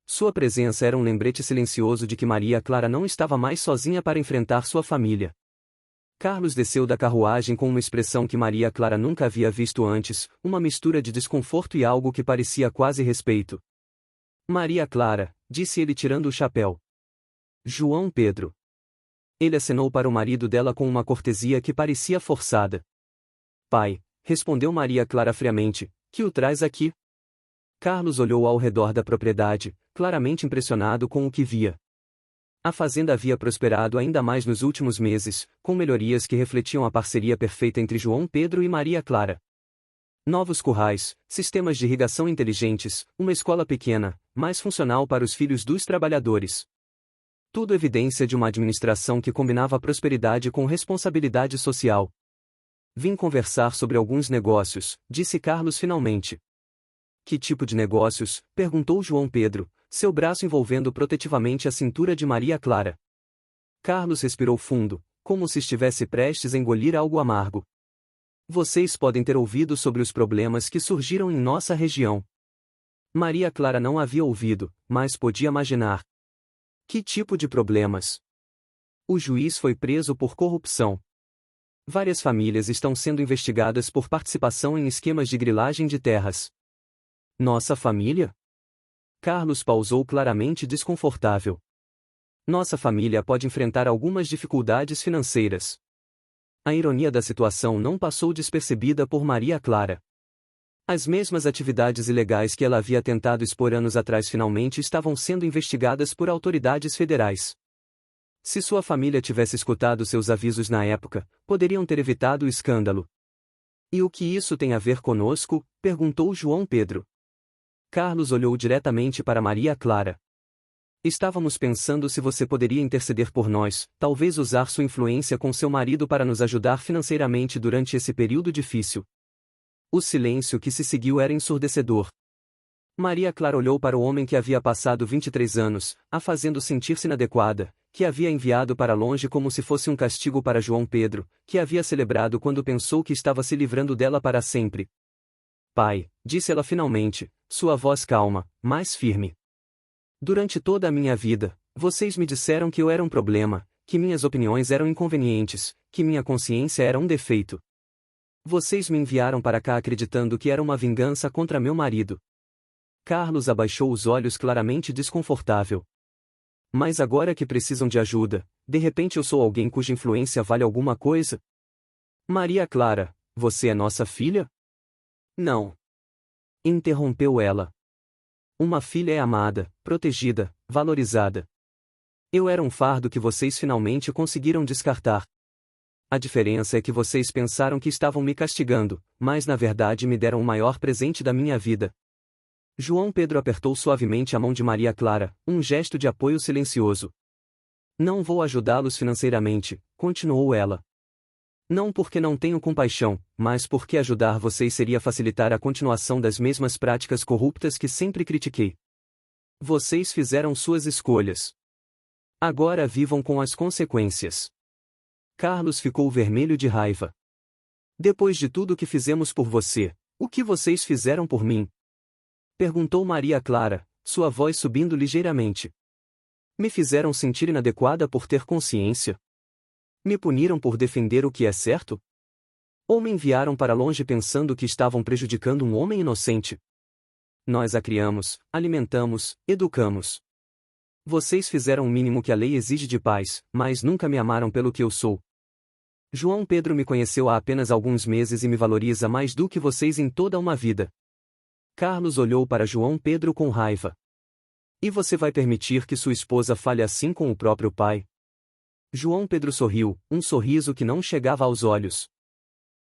Sua presença era um lembrete silencioso de que Maria Clara não estava mais sozinha para enfrentar sua família. Carlos desceu da carruagem com uma expressão que Maria Clara nunca havia visto antes, uma mistura de desconforto e algo que parecia quase respeito. Maria Clara, disse ele tirando o chapéu. João Pedro. Ele acenou para o marido dela com uma cortesia que parecia forçada. Pai, respondeu Maria Clara friamente, que o traz aqui? Carlos olhou ao redor da propriedade, claramente impressionado com o que via. A fazenda havia prosperado ainda mais nos últimos meses, com melhorias que refletiam a parceria perfeita entre João Pedro e Maria Clara. Novos currais, sistemas de irrigação inteligentes, uma escola pequena, mais funcional para os filhos dos trabalhadores. Tudo evidência de uma administração que combinava prosperidade com responsabilidade social. Vim conversar sobre alguns negócios, disse Carlos finalmente. Que tipo de negócios? Perguntou João Pedro, seu braço envolvendo protetivamente a cintura de Maria Clara. Carlos respirou fundo, como se estivesse prestes a engolir algo amargo. Vocês podem ter ouvido sobre os problemas que surgiram em nossa região. Maria Clara não havia ouvido, mas podia imaginar. Que tipo de problemas? O juiz foi preso por corrupção. Várias famílias estão sendo investigadas por participação em esquemas de grilagem de terras. Nossa família? Carlos pausou claramente desconfortável. Nossa família pode enfrentar algumas dificuldades financeiras. A ironia da situação não passou despercebida por Maria Clara. As mesmas atividades ilegais que ela havia tentado expor anos atrás finalmente estavam sendo investigadas por autoridades federais. Se sua família tivesse escutado seus avisos na época, poderiam ter evitado o escândalo. E o que isso tem a ver conosco? Perguntou João Pedro. Carlos olhou diretamente para Maria Clara. Estávamos pensando se você poderia interceder por nós, talvez usar sua influência com seu marido para nos ajudar financeiramente durante esse período difícil. O silêncio que se seguiu era ensurdecedor. Maria Clara olhou para o homem que havia passado 23 anos, a fazendo sentir-se inadequada, que havia enviado para longe como se fosse um castigo para João Pedro, que havia celebrado quando pensou que estava se livrando dela para sempre. Pai, disse ela finalmente, sua voz calma, mas firme. Durante toda a minha vida, vocês me disseram que eu era um problema, que minhas opiniões eram inconvenientes, que minha consciência era um defeito. Vocês me enviaram para cá acreditando que era uma vingança contra meu marido. Carlos abaixou os olhos claramente desconfortável. Mas agora que precisam de ajuda, de repente eu sou alguém cuja influência vale alguma coisa? Maria Clara, você é nossa filha? Não. Interrompeu ela. Uma filha é amada, protegida, valorizada. Eu era um fardo que vocês finalmente conseguiram descartar. A diferença é que vocês pensaram que estavam me castigando, mas na verdade me deram o maior presente da minha vida. João Pedro apertou suavemente a mão de Maria Clara, um gesto de apoio silencioso. Não vou ajudá-los financeiramente, continuou ela. Não porque não tenho compaixão, mas porque ajudar vocês seria facilitar a continuação das mesmas práticas corruptas que sempre critiquei. Vocês fizeram suas escolhas. Agora vivam com as consequências. Carlos ficou vermelho de raiva. Depois de tudo que fizemos por você, o que vocês fizeram por mim? Perguntou Maria Clara, sua voz subindo ligeiramente. Me fizeram sentir inadequada por ter consciência? Me puniram por defender o que é certo? Ou me enviaram para longe pensando que estavam prejudicando um homem inocente? Nós a criamos, alimentamos, educamos. Vocês fizeram o mínimo que a lei exige de pais, mas nunca me amaram pelo que eu sou. João Pedro me conheceu há apenas alguns meses e me valoriza mais do que vocês em toda uma vida. Carlos olhou para João Pedro com raiva. E você vai permitir que sua esposa fale assim com o próprio pai? João Pedro sorriu, um sorriso que não chegava aos olhos.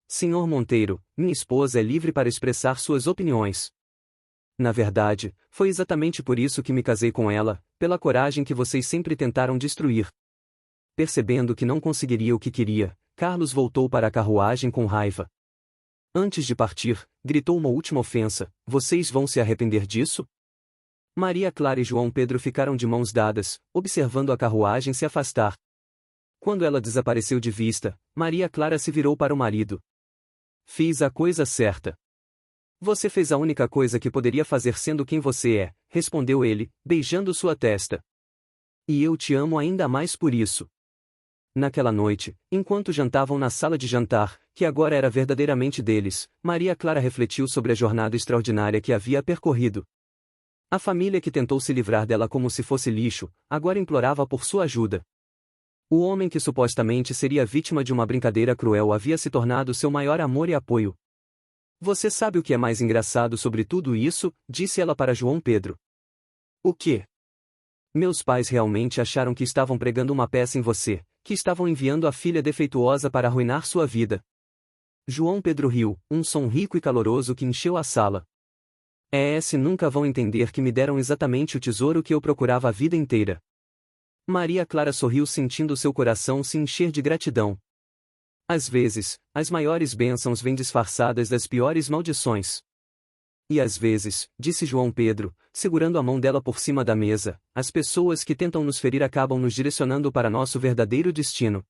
Senhor Monteiro, minha esposa é livre para expressar suas opiniões. Na verdade, foi exatamente por isso que me casei com ela, pela coragem que vocês sempre tentaram destruir. Percebendo que não conseguiria o que queria, Carlos voltou para a carruagem com raiva. Antes de partir, gritou uma última ofensa: vocês vão se arrepender disso? Maria Clara e João Pedro ficaram de mãos dadas, observando a carruagem se afastar. Quando ela desapareceu de vista, Maria Clara se virou para o marido. Fiz a coisa certa. Você fez a única coisa que poderia fazer sendo quem você é, respondeu ele, beijando sua testa. E eu te amo ainda mais por isso. Naquela noite, enquanto jantavam na sala de jantar, que agora era verdadeiramente deles, Maria Clara refletiu sobre a jornada extraordinária que havia percorrido. A família que tentou se livrar dela como se fosse lixo, agora implorava por sua ajuda. O homem que supostamente seria vítima de uma brincadeira cruel havia se tornado seu maior amor e apoio. Você sabe o que é mais engraçado sobre tudo isso? Disse ela para João Pedro. O quê? Meus pais realmente acharam que estavam pregando uma peça em você, que estavam enviando a filha defeituosa para arruinar sua vida. João Pedro riu, um som rico e caloroso que encheu a sala. Nunca vão entender que me deram exatamente o tesouro que eu procurava a vida inteira. Maria Clara sorriu sentindo seu coração se encher de gratidão. Às vezes, as maiores bênçãos vêm disfarçadas das piores maldições. E às vezes, disse João Pedro, segurando a mão dela por cima da mesa, as pessoas que tentam nos ferir acabam nos direcionando para nosso verdadeiro destino.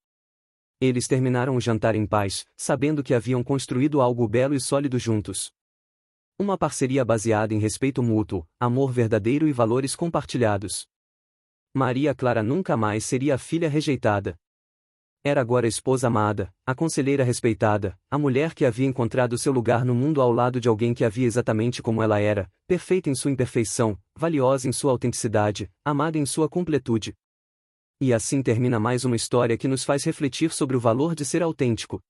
Eles terminaram o jantar em paz, sabendo que haviam construído algo belo e sólido juntos. Uma parceria baseada em respeito mútuo, amor verdadeiro e valores compartilhados. Maria Clara nunca mais seria a filha rejeitada. Era agora a esposa amada, a conselheira respeitada, a mulher que havia encontrado seu lugar no mundo ao lado de alguém que a via exatamente como ela era, perfeita em sua imperfeição, valiosa em sua autenticidade, amada em sua completude. E assim termina mais uma história que nos faz refletir sobre o valor de ser autêntico.